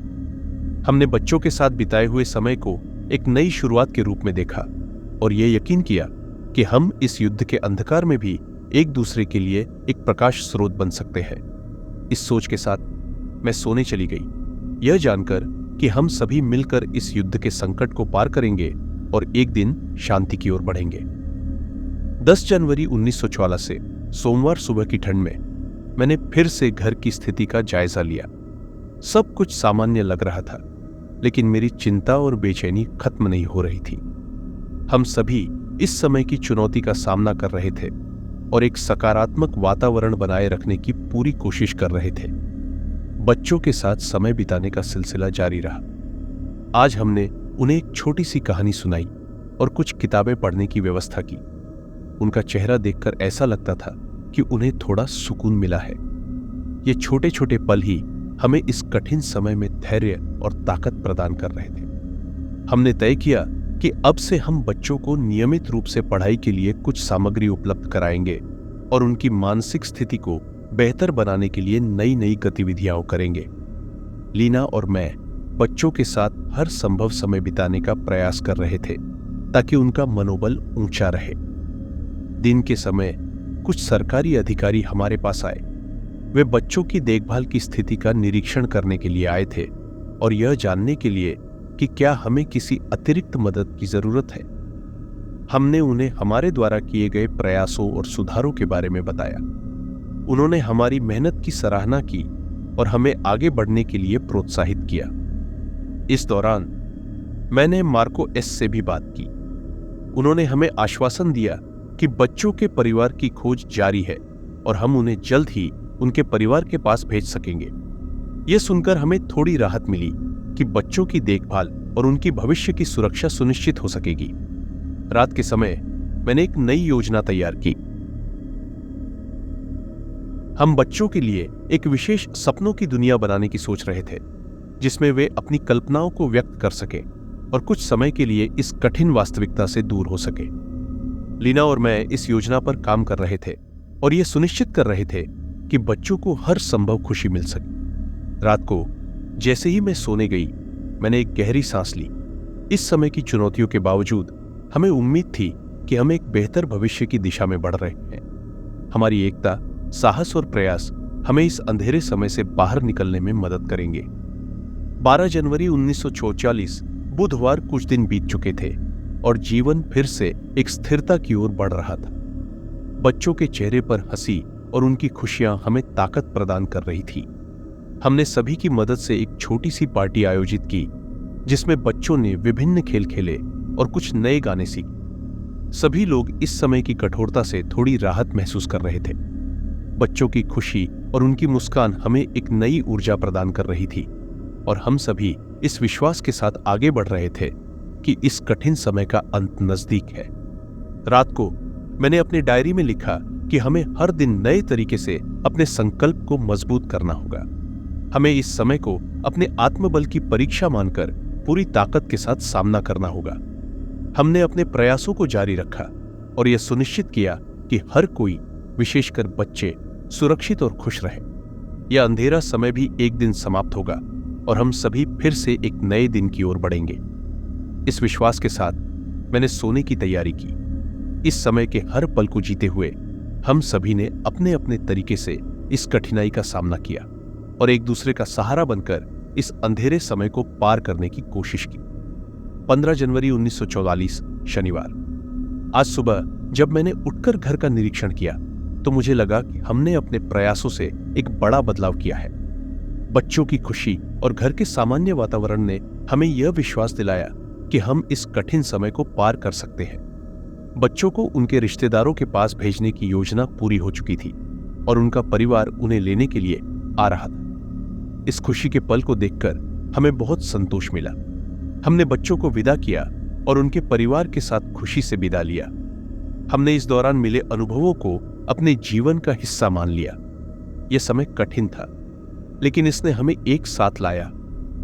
हमने बच्चों के साथ बिताए हुए समय को एक नई शुरुआत के रूप में देखा और यह यकीन किया कि हम इस युद्ध के अंधकार में भी एक दूसरे के लिए एक प्रकाश स्रोत बन सकते हैं। इस सोच के साथ मैं सोने चली गई, यह जानकर कि हम सभी मिलकर इस युद्ध के संकट को पार करेंगे और एक दिन शांति की ओर बढ़ेंगे। 10 जनवरी 1914 से सोमवार सुबह की ठंड में मैंने फिर से घर की स्थिति का जायजा लिया। सब कुछ सामान्य लग रहा था, लेकिन मेरी चिंता और बेचैनी खत्म नहीं हो रही थी। हम सभी इस समय की चुनौती का सामना कर रहे थे और एक सकारात्मक वातावरण बनाए रखने की पूरी कोशिश कर रहे थे। बच्चों के साथ समय बिताने का सिलसिला जारी रहा। आज हमने उन्हें एक छोटी सी कहानी सुनाई और कुछ किताबें पढ़ने की व्यवस्था की। उनका चेहरा देखकर ऐसा लगता था कि उन्हें थोड़ा सुकून मिला है। ये छोटे छोटे पल ही हमें इस कठिन समय में धैर्य और ताकत प्रदान कर रहे थे। हमने तय किया कि अब से हम बच्चों को नियमित रूप से पढ़ाई के लिए कुछ सामग्री उपलब्ध कराएंगे और उनकी मानसिक स्थिति को बेहतर बनाने के लिए नई नई गतिविधियां करेंगे। लीना और मैं बच्चों के साथ हर संभव समय बिताने का प्रयास कर रहे थे ताकि उनका मनोबल ऊंचा रहे। दिन के समय कुछ सरकारी अधिकारी हमारे पास आए। वे बच्चों की देखभाल की स्थिति का निरीक्षण करने के लिए आए थे और यह जानने के लिए कि क्या हमें किसी अतिरिक्त मदद की जरूरत है। हमने उन्हें हमारे द्वारा किए गए प्रयासों और सुधारों के बारे में बताया। उन्होंने हमारी मेहनत की सराहना की और हमें आगे बढ़ने के लिए प्रोत्साहित किया। इस दौरान मैंने मार्को एस से भी बात की। उन्होंने हमें आश्वासन दिया कि बच्चों के परिवार की खोज जारी है और हम उन्हें जल्द ही उनके परिवार के पास भेज सकेंगे। यह सुनकर हमें थोड़ी राहत मिली कि बच्चों की देखभाल और उनकी भविष्य की सुरक्षा सुनिश्चित हो सकेगी। रात के समय मैंने एक नई योजना तैयार की। हम बच्चों के लिए एक विशेष सपनों की दुनिया बनाने की सोच रहे थे, जिसमें वे अपनी कल्पनाओं को व्यक्त कर सके और कुछ समय के लिए इस कठिन वास्तविकता से दूर हो सके। लीना और मैं इस योजना पर काम कर रहे थे और यह सुनिश्चित कर रहे थे कि बच्चों को हर संभव खुशी मिल सके। रात को जैसे ही मैं सोने गई, मैंने एक गहरी सांस ली। इस समय की चुनौतियों के बावजूद हमें उम्मीद थी कि हम एक बेहतर भविष्य की दिशा में बढ़ रहे हैं। हमारी एकता, साहस और प्रयास हमें इस अंधेरे समय से बाहर निकलने में मदद करेंगे। 12 जनवरी 1944 बुधवार कुछ दिन बीत चुके थे और जीवन फिर से एक स्थिरता की ओर बढ़ रहा था। बच्चों के चेहरे पर हंसी और उनकी खुशियां हमें ताकत प्रदान कर रही थी। हमने सभी की मदद से एक छोटी सी पार्टी आयोजित की, जिसमें बच्चों ने विभिन्न खेल खेले और कुछ नए गाने सीखे। सभी लोग इस समय की कठोरता से थोड़ी राहत महसूस कर रहे थे। बच्चों की खुशी और उनकी मुस्कान हमें एक नई ऊर्जा प्रदान कर रही थी और हम सभी इस विश्वास के साथ आगे बढ़ रहे थे कि इस कठिन समय का अंत नजदीक है। रात को मैंने अपनी डायरी में लिखा कि हमें हर दिन नए तरीके से अपने संकल्प को मजबूत करना होगा। हमें इस समय को अपने आत्मबल की परीक्षा मानकर पूरी ताकत के साथ सामना करना होगा। हमने अपने प्रयासों को जारी रखा और यह सुनिश्चित किया कि हर कोई, विशेषकर बच्चे, सुरक्षित और खुश रहे। यह अंधेरा समय भी एक दिन समाप्त होगा और हम सभी फिर से एक नए दिन की ओर बढ़ेंगे। इस विश्वास के साथ मैंने सोने की तैयारी की। इस समय के हर पल को जीते हुए हम सभी ने अपने अपने तरीके से इस कठिनाई का सामना किया और एक दूसरे का सहारा बनकर इस अंधेरे समय को पार करने की कोशिश की। 15 जनवरी 1944 शनिवार। आज सुबह जब मैंने उठकर घर का निरीक्षण किया तो मुझे लगा कि हमने अपने प्रयासों से एक बड़ा बदलाव किया है। बच्चों की खुशी और घर के सामान्य वातावरण ने हमें यह विश्वास दिलाया कि हम इस कठिन समय को पार कर सकते हैं। बच्चों को उनके रिश्तेदारों के पास भेजने की योजना पूरी हो चुकी थी और उनका परिवार उन्हें लेने के लिए आ रहा था। इस खुशी के पल को देखकर हमें बहुत संतोष मिला। हमने बच्चों को विदा किया और उनके परिवार के साथ खुशी से विदा लिया। हमने इस दौरान मिले अनुभवों को अपने जीवन का हिस्सा मान लिया। यह समय कठिन था, लेकिन इसने हमें एक साथ लाया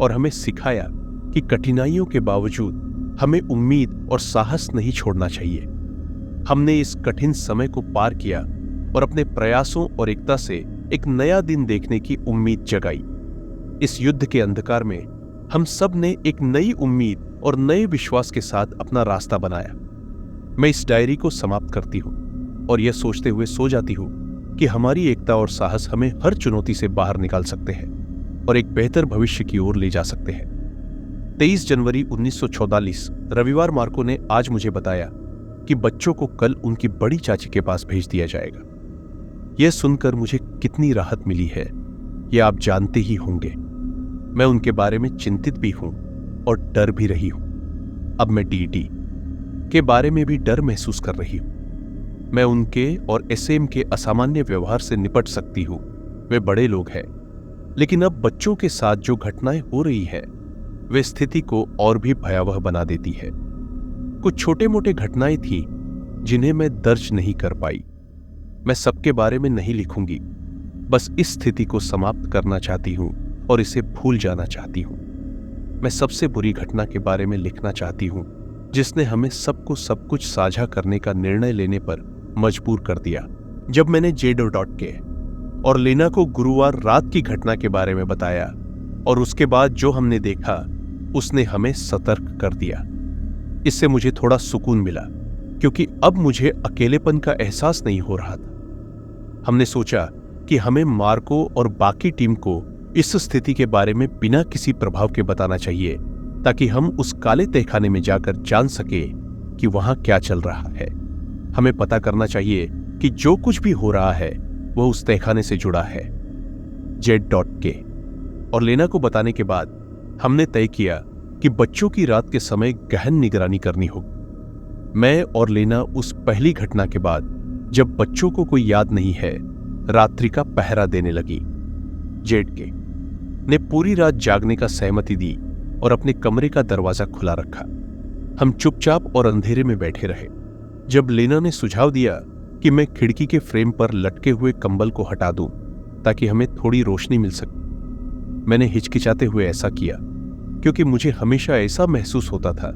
और हमें सिखाया कि कठिनाइयों के बावजूद हमें उम्मीद और साहस नहीं छोड़ना चाहिए। हमने इस कठिन समय को पार किया और अपने प्रयासों और एकता से एक नया दिन देखने की उम्मीद जगाई। इस युद्ध के अंधकार में हम सब ने एक नई उम्मीद और नए विश्वास के साथ अपना रास्ता बनाया। मैं इस डायरी को समाप्त करती हूं और यह सोचते हुए सो जाती हूं कि हमारी एकता और साहस हमें हर चुनौती से बाहर निकाल सकते हैं और एक बेहतर भविष्य की ओर ले जा सकते हैं। 23 जनवरी 1944 रविवार मार्को ने आज मुझे बताया कि बच्चों को कल उनकी बड़ी चाची के पास भेज दिया जाएगा। यह सुनकर मुझे कितनी राहत मिली है, यह आप जानते ही होंगे। मैं उनके बारे में चिंतित भी हूं और डर भी रही हूं। अब मैं डीडी के बारे में भी डर महसूस कर रही हूं। मैं उनके और एसएम के असामान्य व्यवहार से निपट सकती हूं। वे बड़े लोग हैं, लेकिन अब बच्चों के साथ जो घटनाएं हो रही है वे स्थिति को और भी भयावह बना देती है। कुछ छोटे मोटे घटनाएं थी जिन्हें मैं दर्ज नहीं कर पाई। मैं सबके बारे में नहीं लिखूंगी, बस इस स्थिति को समाप्त करना चाहती हूं और इसे भूल जाना चाहती हूं। मैं सबसे बुरी घटना के बारे में लिखना चाहती हूं जिसने हमें सबको सब कुछ साझा करने का निर्णय लेने पर मजबूर कर दिया। जब मैंने J.K और लीना को गुरुवार रात की घटना के बारे में बताया और उसके बाद जो हमने देखा उसने हमें सतर्क कर दिया। इससे मुझे थोड़ा सुकून मिला क्योंकि अब मुझे अकेलेपन का एहसास नहीं हो रहा था। हमने सोचा कि हमें मार्को और बाकी टीम को इस स्थिति के बारे में बिना किसी प्रभाव के बताना चाहिए ताकि हम उस काले तहखाने में जाकर जान सके कि वहां क्या चल रहा है। हमें पता करना चाहिए कि जो कुछ भी हो रहा है वह उस तहखाने से जुड़ा है। J.K और लीना को बताने के बाद हमने तय किया कि बच्चों की रात के समय गहन निगरानी करनी होगी। मैं और लीना उस पहली घटना के बाद जब बच्चों को कोई याद नहीं है रात्रि का पहरा देने लगी। J.K ने पूरी रात जागने का सहमति दी और अपने कमरे का दरवाजा खुला रखा। हम चुपचाप और अंधेरे में बैठे रहे। जब लीना ने सुझाव दिया कि मैं खिड़की के फ्रेम पर लटके हुए कंबल को हटा दूं ताकि हमें थोड़ी रोशनी मिल सके, मैंने हिचकिचाते हुए ऐसा किया क्योंकि मुझे हमेशा ऐसा महसूस होता था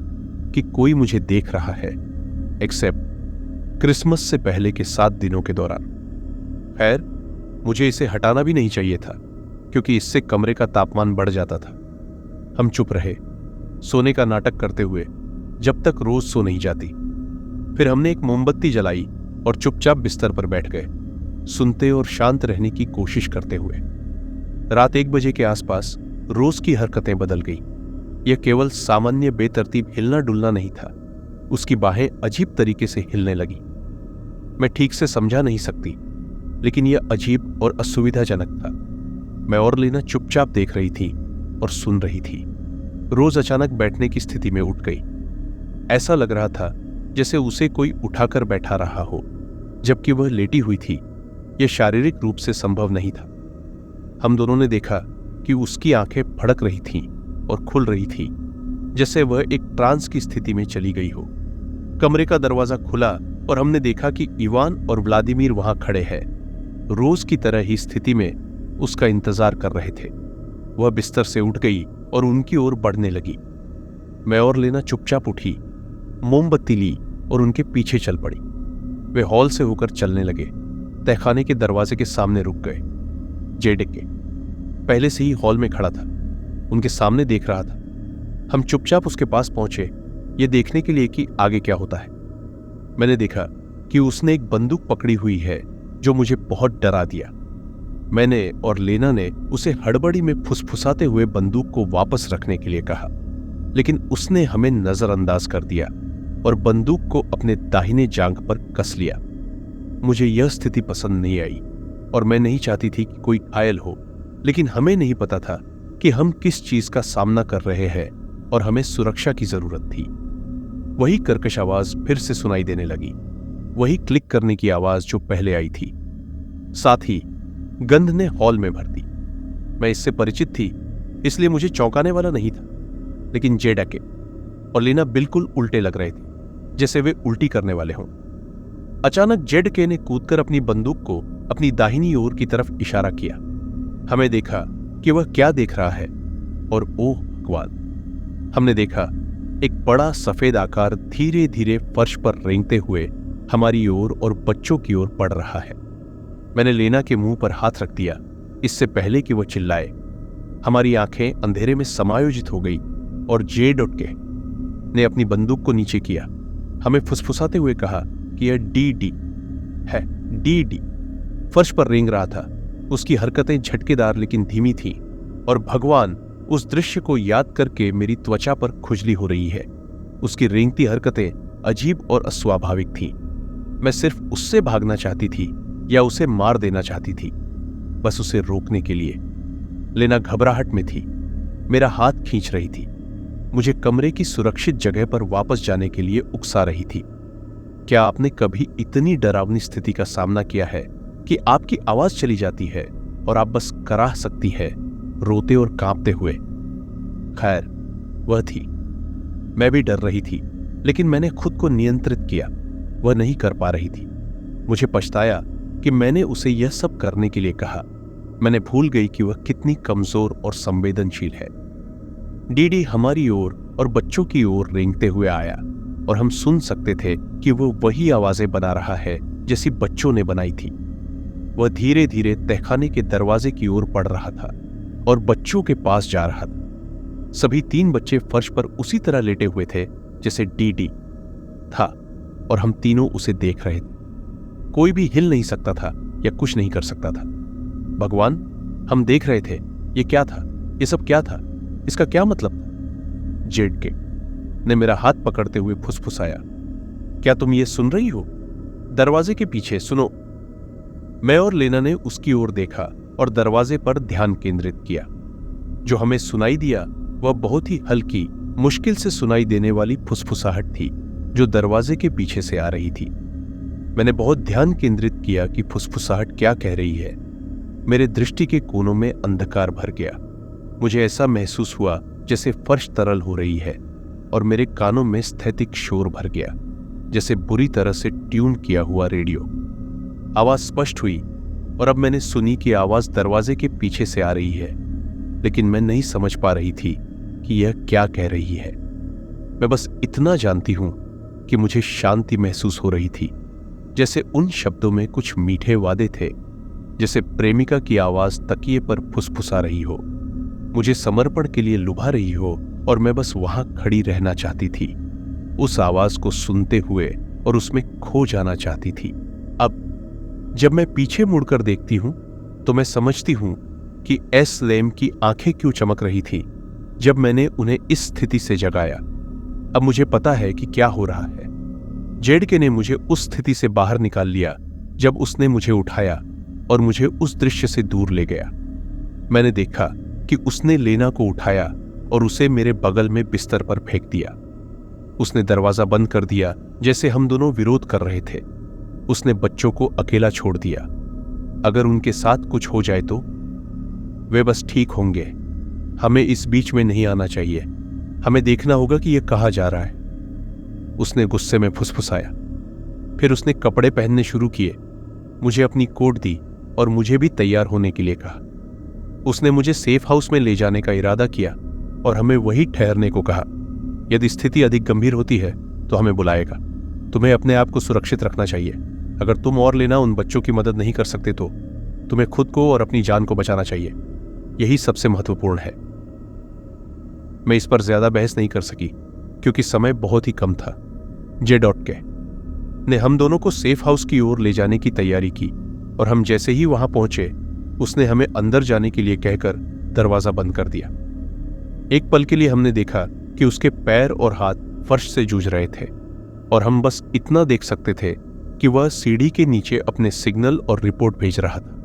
कि कोई मुझे देख रहा है, एक्सेप्ट क्रिसमस से पहले के 7 दिनों के दौरान। खैर, मुझे इसे हटाना भी नहीं चाहिए था, क्योंकि इससे कमरे का तापमान बढ़ जाता था। हम चुप रहे, सोने का नाटक करते हुए, जब तक रोज सो नहीं जाती। फिर हमने एक मोमबत्ती जलाई और चुपचाप बिस्तर पर बैठ गए, सुनते और शांत रहने की कोशिश करते हुए। रात 1 बजे के आसपास रोज की हरकतें बदल गई। यह केवल सामान्य बेतरतीब हिलना डुलना नहीं था, उसकी बाहें अजीब तरीके से हिलने लगी। मैं ठीक से समझा नहीं सकती, लेकिन यह अजीब और असुविधाजनक था। मैं और लेना चुपचाप देख रही थी और सुन रही थी। रोज अचानक बैठने की स्थिति में उठ गई। ऐसा लग रहा था जैसे उसे कोई उठाकर बैठा रहा हो, जबकि वह लेटी हुई थी। यह शारीरिक रूप से संभव नहीं था। हम दोनों ने देखा कि उसकी आंखें फड़क रही थीं और खुल रही थी, जैसे वह एक ट्रांस की स्थिति में चली गई हो। कमरे का दरवाजा खुला और हमने देखा कि इवान और व्लादिमीर वहां खड़े हैं, रोज की तरह ही स्थिति में उसका इंतजार कर रहे थे। वह बिस्तर से उठ गई और उनकी ओर बढ़ने लगी। मैं और लेना चुपचाप उठी, मोमबत्ती ली और उनके पीछे चल पड़ी। वे हॉल से होकर चलने लगे, तहखाने के दरवाजे के सामने रुक गए। जेडेके पहले से ही हॉल में खड़ा था, उनके सामने देख रहा था। हम चुपचाप उसके पास पहुंचे, ये देखने के लिए कि आगे क्या होता है। मैंने देखा कि उसने एक बंदूक पकड़ी हुई है, जो मुझे बहुत डरा दिया। मैंने और लेना ने उसे हड़बड़ी में फुसफुसाते हुए बंदूक को वापस रखने के लिए कहा, लेकिन उसने हमें नजरअंदाज कर दिया और बंदूक को अपने दाहिने जांघ पर कस लिया। मुझे यह स्थिति पसंद नहीं आई और मैं नहीं चाहती थी कि कोई घायल हो, लेकिन हमें नहीं पता था कि हम किस चीज का सामना कर रहे हैं और हमें सुरक्षा की जरूरत थी। वही कर्कश आवाज फिर से सुनाई देने लगी, वही क्लिक करने की आवाज जो पहले आई थी। साथ ही गंध ने हॉल में भर दी। मैं इससे परिचित थी, इसलिए मुझे चौंकाने वाला नहीं था, लेकिन जेडेके और लेना बिल्कुल उल्टे लग रहे थे, जैसे वे उल्टी करने वाले हों। अचानक जेडेके ने कूदकर अपनी बंदूक को अपनी दाहिनी ओर की तरफ इशारा किया। हमें देखा कि वह क्या देख रहा है, और ओह भगवान, हमने देखा एक बड़ा सफेद आकार धीरे धीरे फर्श पर रेंगते हुए हमारी ओर और बच्चों की ओर बढ़ रहा है। मैंने लेना के मुंह पर हाथ रख दिया, इससे पहले कि वह चिल्लाए। हमारी आंखें अंधेरे में समायोजित हो गई और जेडेके ने अपनी बंदूक को नीचे किया, हमें फुसफुसाते हुए कहा कि यह डी है। डी फर्श पर रेंग रहा था। उसकी हरकतें झटकेदार लेकिन धीमी थीं, और भगवान, उस दृश्य को याद करके मेरी त्वचा पर खुजली हो रही है। उसकी रेंगती हरकतें अजीब और अस्वाभाविक थीं। मैं सिर्फ उससे भागना चाहती थी या उसे मार देना चाहती थी, बस उसे रोकने के लिए। लेना घबराहट में थी, मेरा हाथ खींच रही थी, मुझे कमरे की सुरक्षित जगह पर वापस जाने के लिए उकसा रही थी। क्या आपने कभी इतनी डरावनी स्थिति का सामना किया है कि आपकी आवाज चली जाती है और आप बस कराह सकती है, रोते और कांपते हुए? खैर, वह थी। मैं भी डर रही थी, लेकिन मैंने खुद को नियंत्रित किया। वह नहीं कर पा रही थी। मुझे पछताया कि मैंने उसे यह सब करने के लिए कहा। मैंने भूल गई कि वह कितनी कमजोर और संवेदनशील है। डी हमारी ओर और बच्चों की ओर रेंगते हुए आया, और हम सुन सकते थे कि वह वही आवाजें बना रहा है जैसी बच्चों ने बनाई थी। वह धीरे धीरे तहखाने के दरवाजे की ओर बढ़ रहा था और बच्चों के पास जा रहा था। सभी 3 बच्चे फर्श पर उसी तरह लेटे हुए थे जैसे डी था, और हम तीनों उसे देख रहे थे। कोई भी हिल नहीं सकता था या कुछ नहीं कर सकता था। भगवान, हम देख रहे थे। ये क्या था? ये सब क्या था? इसका क्या मतलब था? जेडेके ने मेरा हाथ पकड़ते हुए फुसफुसाया, क्या तुम ये सुन रही हो? दरवाजे के पीछे सुनो। मैं और लेना ने उसकी ओर देखा और दरवाजे पर ध्यान केंद्रित किया। जो हमें सुनाई दिया वह बहुत ही हल्की, मुश्किल से सुनाई देने वाली फुसफुसाहट थी, जो दरवाजे के पीछे से आ रही थी। मैंने बहुत ध्यान केंद्रित किया कि फुसफुसाहट क्या कह रही है। मेरे दृष्टि के कोनों में अंधकार भर गया। मुझे ऐसा महसूस हुआ जैसे फर्श तरल हो रही है, और मेरे कानों में स्थैतिक शोर भर गया, जैसे बुरी तरह से ट्यून किया हुआ रेडियो। आवाज स्पष्ट हुई, और अब मैंने सुनी कि आवाज दरवाजे के पीछे से आ रही है, लेकिन मैं नहीं समझ पा रही थी कि यह क्या कह रही है। मैं बस इतना जानती हूं कि मुझे शांति महसूस हो रही थी, जैसे उन शब्दों में कुछ मीठे वादे थे, जैसे प्रेमिका की आवाज तकिए पर फुसफुसा रही हो, मुझे समर्पण के लिए लुभा रही हो और मैं बस वहां खड़ी रहना चाहती थी, उस आवाज को सुनते हुए और उसमें खो जाना चाहती थी। अब जब मैं पीछे मुड़कर देखती हूं तो मैं समझती हूं कि एस लेम की आंखें क्यों चमक रही थी जब मैंने उन्हें इस स्थिति से जगाया। अब मुझे पता है कि क्या हो रहा है। जेडके ने मुझे उस स्थिति से बाहर निकाल लिया जब उसने मुझे उठाया और मुझे उस दृश्य से दूर ले गया। मैंने देखा कि उसने लेना को उठाया और उसे मेरे बगल में बिस्तर पर फेंक दिया। उसने दरवाजा बंद कर दिया जैसे हम दोनों विरोध कर रहे थे। उसने बच्चों को अकेला छोड़ दिया। अगर उनके साथ कुछ हो जाए तो वे बस ठीक होंगे। हमें इस बीच में नहीं आना चाहिए। हमें देखना होगा कि यह कहाँ जा रहा है। उसने गुस्से में फुसफुसाया। फिर उसने कपड़े पहनने शुरू किए, मुझे अपनी कोट दी और मुझे भी तैयार होने के लिए कहा। उसने मुझे सेफ हाउस में ले जाने का इरादा किया और हमें वहीं ठहरने को कहा। यदि स्थिति अधिक गंभीर होती है तो हमें बुलाएगा। तुम्हें अपने आप को सुरक्षित रखना चाहिए। अगर तुम और लेना उन बच्चों की मदद नहीं कर सकते तो तुम्हें खुद को और अपनी जान को बचाना चाहिए। यही सबसे महत्वपूर्ण है। मैं इस पर ज्यादा बहस नहीं कर सकी क्योंकि समय बहुत ही कम था। जे.के ने हम दोनों को सेफ हाउस की ओर ले जाने की तैयारी की और हम जैसे ही वहां पहुंचे उसने हमें अंदर जाने के लिए कहकर दरवाजा बंद कर दिया। एक पल के लिए हमने देखा कि उसके पैर और हाथ फर्श से जूझ रहे थे और हम बस इतना देख सकते थे कि वह सीढ़ी के नीचे अपने सिग्नल और रिपोर्ट भेज रहा था।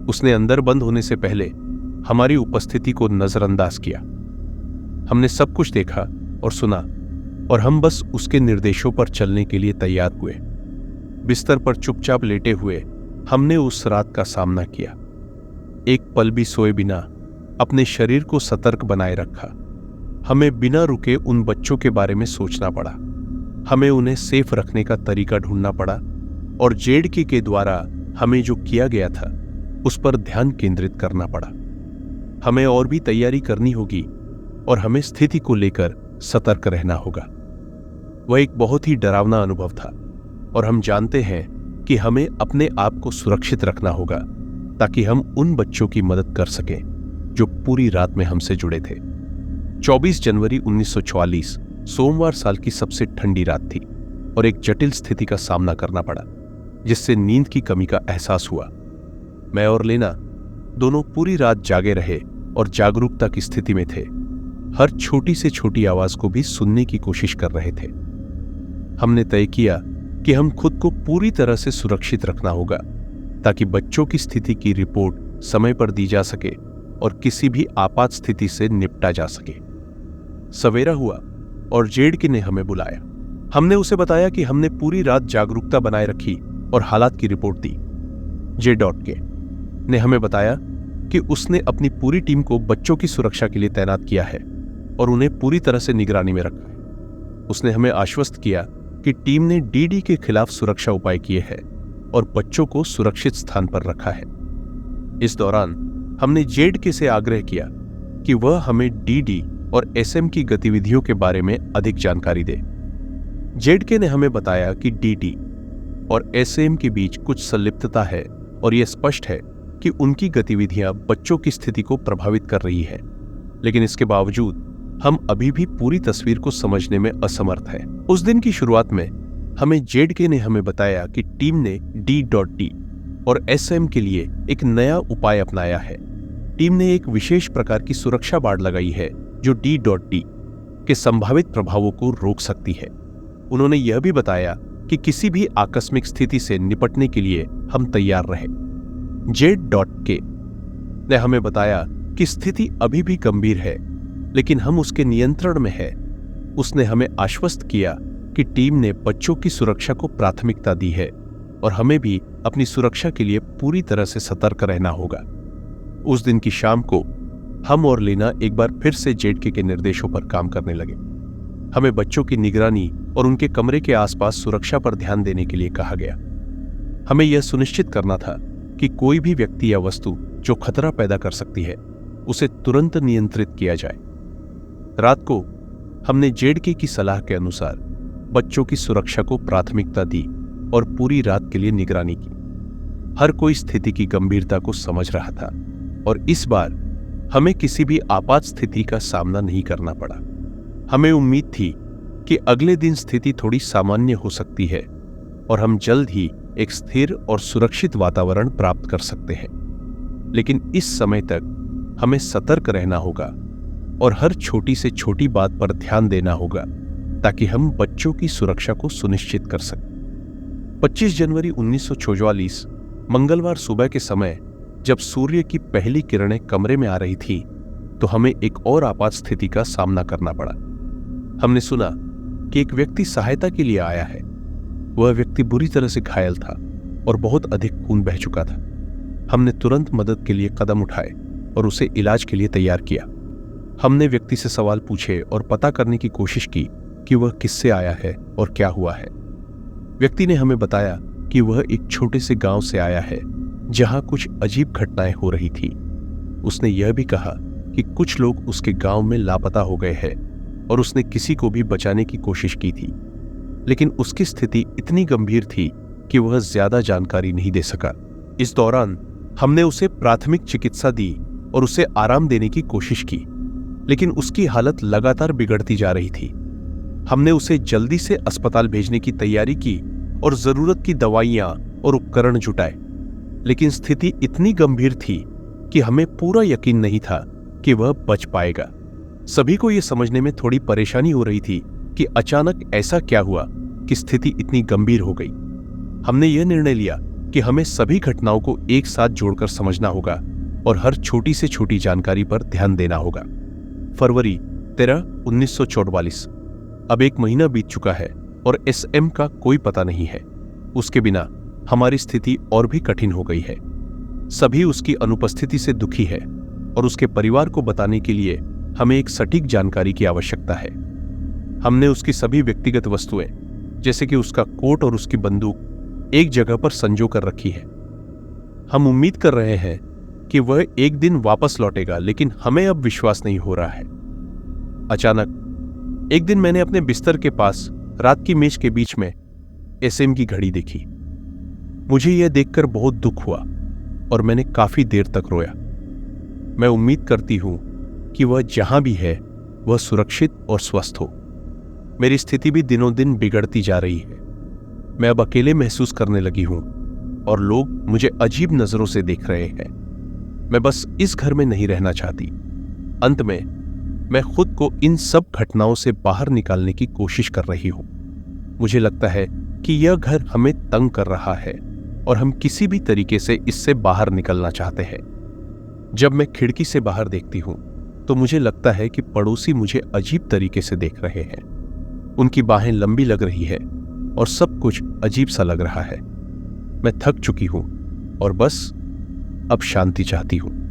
उसने अंदर बंद होने से पहले हमारी उपस्थिति को नजरअंदाज किया। हमने सब कुछ देखा और सुना और हम बस उसके निर्देशों पर चलने के लिए तैयार हुए। बिस्तर पर चुपचाप लेटे हुए हमने उस रात का सामना किया। एक पल भी सोए बिना अपने शरीर को सतर्क बनाए रखा। हमें बिना रुके उन बच्चों के बारे में सोचना पड़ा। हमें उन्हें सेफ रखने का तरीका ढूंढना पड़ा और जेडके के द्वारा हमें जो किया गया था उस पर ध्यान केंद्रित करना पड़ा। हमें और भी तैयारी करनी होगी और हमें स्थिति को लेकर सतर्क रहना होगा। वह एक बहुत ही डरावना अनुभव था और हम जानते हैं कि हमें अपने आप को सुरक्षित रखना होगा ताकि हम उन बच्चों की मदद कर सकें जो पूरी रात में हमसे जुड़े थे। 24 जनवरी 1944 सोमवार साल की सबसे ठंडी रात थी और एक जटिल स्थिति का सामना करना पड़ा जिससे नींद की कमी का एहसास हुआ। मैं और लेना दोनों पूरी रात जागे रहे और जागरूकता की स्थिति में थे। हर छोटी से छोटी आवाज को भी सुनने की कोशिश कर रहे थे। हमने तय किया कि हम खुद को पूरी तरह से सुरक्षित रखना होगा ताकि बच्चों की स्थिति की रिपोर्ट समय पर दी जा सके और किसी भी आपात स्थिति से निपटा जा सके। सवेरा हुआ और जेडके ने हमें बुलाया। हमने उसे बताया कि हमने पूरी रात जागरूकता बनाए रखी और हालात की रिपोर्ट दी। जे.के ने हमें बताया कि उसने अपनी पूरी टीम को बच्चों की सुरक्षा के लिए तैनात किया है और उन्हें पूरी तरह से निगरानी में रखा है। उसने हमें आश्वस्त किया कि टीम ने डी के खिलाफ सुरक्षा उपाय किए हैं और बच्चों को सुरक्षित स्थान पर रखा है। इस दौरान हमने जेडके से आग्रह किया कि वह हमें डी और एसएम की गतिविधियों के बारे में अधिक जानकारी दे। जेडके ने हमें बताया कि डी और एसएम के बीच कुछ संलिप्तता है और यह स्पष्ट है कि उनकी गतिविधियां बच्चों की स्थिति को प्रभावित कर रही है, लेकिन इसके बावजूद हम अभी भी पूरी तस्वीर को समझने में असमर्थ हैं। उस दिन की शुरुआत में हमें जेडके ने हमें बताया कि टीम ने डी और एसएम के लिए एक नया उपाय अपनाया है। टीम ने एक विशेष प्रकार की सुरक्षा बाड़ लगाई है जो डी के संभावित प्रभावों को रोक सकती है। उन्होंने यह भी बताया कि किसी भी आकस्मिक स्थिति से निपटने के लिए हम तैयार रहे। जे.के ने हमें बताया कि स्थिति अभी भी गंभीर है, लेकिन हम उसके नियंत्रण में हैं। उसने हमें आश्वस्त किया कि टीम ने बच्चों की सुरक्षा को प्राथमिकता दी है और हमें भी अपनी सुरक्षा के लिए पूरी तरह से सतर्क रहना होगा। उस दिन की शाम को हम और लेना एक बार फिर से जेडके के निर्देशों पर काम करने लगे। हमें बच्चों की निगरानी और उनके कमरे के आसपास सुरक्षा पर ध्यान देने के लिए कहा गया। हमें यह सुनिश्चित करना था कि कोई भी व्यक्ति या वस्तु जो खतरा पैदा कर सकती है उसे तुरंत नियंत्रित किया जाए। रात को हमने जेडके की सलाह के अनुसार बच्चों की सुरक्षा को प्राथमिकता दी और पूरी रात के लिए निगरानी की। हर कोई स्थिति की गंभीरता को समझ रहा था और इस बार हमें किसी भी आपात स्थिति का सामना नहीं करना पड़ा। हमें उम्मीद थी कि अगले दिन स्थिति थोड़ी सामान्य हो सकती है और हम जल्द ही एक स्थिर और सुरक्षित वातावरण प्राप्त कर सकते हैं। लेकिन इस समय तक हमें सतर्क रहना होगा और हर छोटी से छोटी बात पर ध्यान देना होगा ताकि हम बच्चों की सुरक्षा को सुनिश्चित कर सकें। 25 जनवरी 1944 मंगलवार सुबह के समय जब सूर्य की पहली किरणें कमरे में आ रही थी तो हमें एक और आपात स्थिति का सामना करना पड़ा। हमने सुना कि एक व्यक्ति सहायता के लिए आया है। वह व्यक्ति बुरी तरह से घायल था और बहुत अधिक खून बह चुका था। हमने तुरंत मदद के लिए कदम उठाए और उसे इलाज के लिए तैयार किया। हमने व्यक्ति से सवाल पूछे और पता करने की कोशिश की कि वह किससे आया है और क्या हुआ है। व्यक्ति ने हमें बताया कि वह एक छोटे से गांव से आया है जहां कुछ अजीब घटनाएं हो रही थी। उसने यह भी कहा कि कुछ लोग उसके गांव में लापता हो गए हैं और उसने किसी को भी बचाने की कोशिश की थी, लेकिन उसकी स्थिति इतनी गंभीर थी कि वह ज्यादा जानकारी नहीं दे सका। इस दौरान हमने उसे प्राथमिक चिकित्सा दी और उसे आराम देने की कोशिश की, लेकिन उसकी हालत लगातार बिगड़ती जा रही थी। हमने उसे जल्दी से अस्पताल भेजने की तैयारी की और जरूरत की दवाइयां और उपकरण जुटाए, लेकिन स्थिति इतनी गंभीर थी कि हमें पूरा यकीन नहीं था कि वह बच पाएगा। सभी को यह समझने में थोड़ी परेशानी हो रही थी कि अचानक ऐसा क्या हुआ कि स्थिति इतनी गंभीर हो गई। हमने यह निर्णय लिया कि हमें सभी घटनाओं को एक साथ जोड़कर समझना होगा और हर छोटी से छोटी जानकारी पर ध्यान देना होगा। फरवरी 13, 1944। अब एक महीना बीत चुका है और SM का कोई पता नहीं है। उसके बिना हमारी स्थिति और भी कठिन हो गई है। सभी उसकी अनुपस्थिति से दुखी है और उसके परिवार को बताने के लिए हमें एक सटीक जानकारी की आवश्यकता है। हमने उसकी सभी व्यक्तिगत वस्तुएं जैसे कि उसका कोट और उसकी बंदूक एक जगह पर संजो कर रखी है। हम उम्मीद कर रहे हैं कि वह एक दिन वापस लौटेगा, लेकिन हमें अब विश्वास नहीं हो रहा है। अचानक एक दिन मैंने अपने बिस्तर के पास रात की मेज के बीच में SM की घड़ी देखी। मुझे यह देखकर बहुत दुख हुआ और मैंने काफी देर तक रोया। मैं उम्मीद करती हूं कि वह जहां भी है वह सुरक्षित और स्वस्थ हो। मेरी स्थिति भी दिनों दिन बिगड़ती जा रही है। मैं अब अकेले महसूस करने लगी हूं और लोग मुझे अजीब नजरों से देख रहे हैं। मैं बस इस घर में नहीं रहना चाहती। अंत में मैं खुद को इन सब घटनाओं से बाहर निकालने की कोशिश कर रही हूं। मुझे लगता है कि यह घर हमें तंग कर रहा है और हम किसी भी तरीके से इससे बाहर निकलना चाहते हैं। जब मैं खिड़की से बाहर देखती हूं तो मुझे लगता है कि पड़ोसी मुझे अजीब तरीके से देख रहे हैं। उनकी बाहें लंबी लग रही है और सब कुछ अजीब सा लग रहा है। मैं थक चुकी हूं और बस अब शांति चाहती हूं।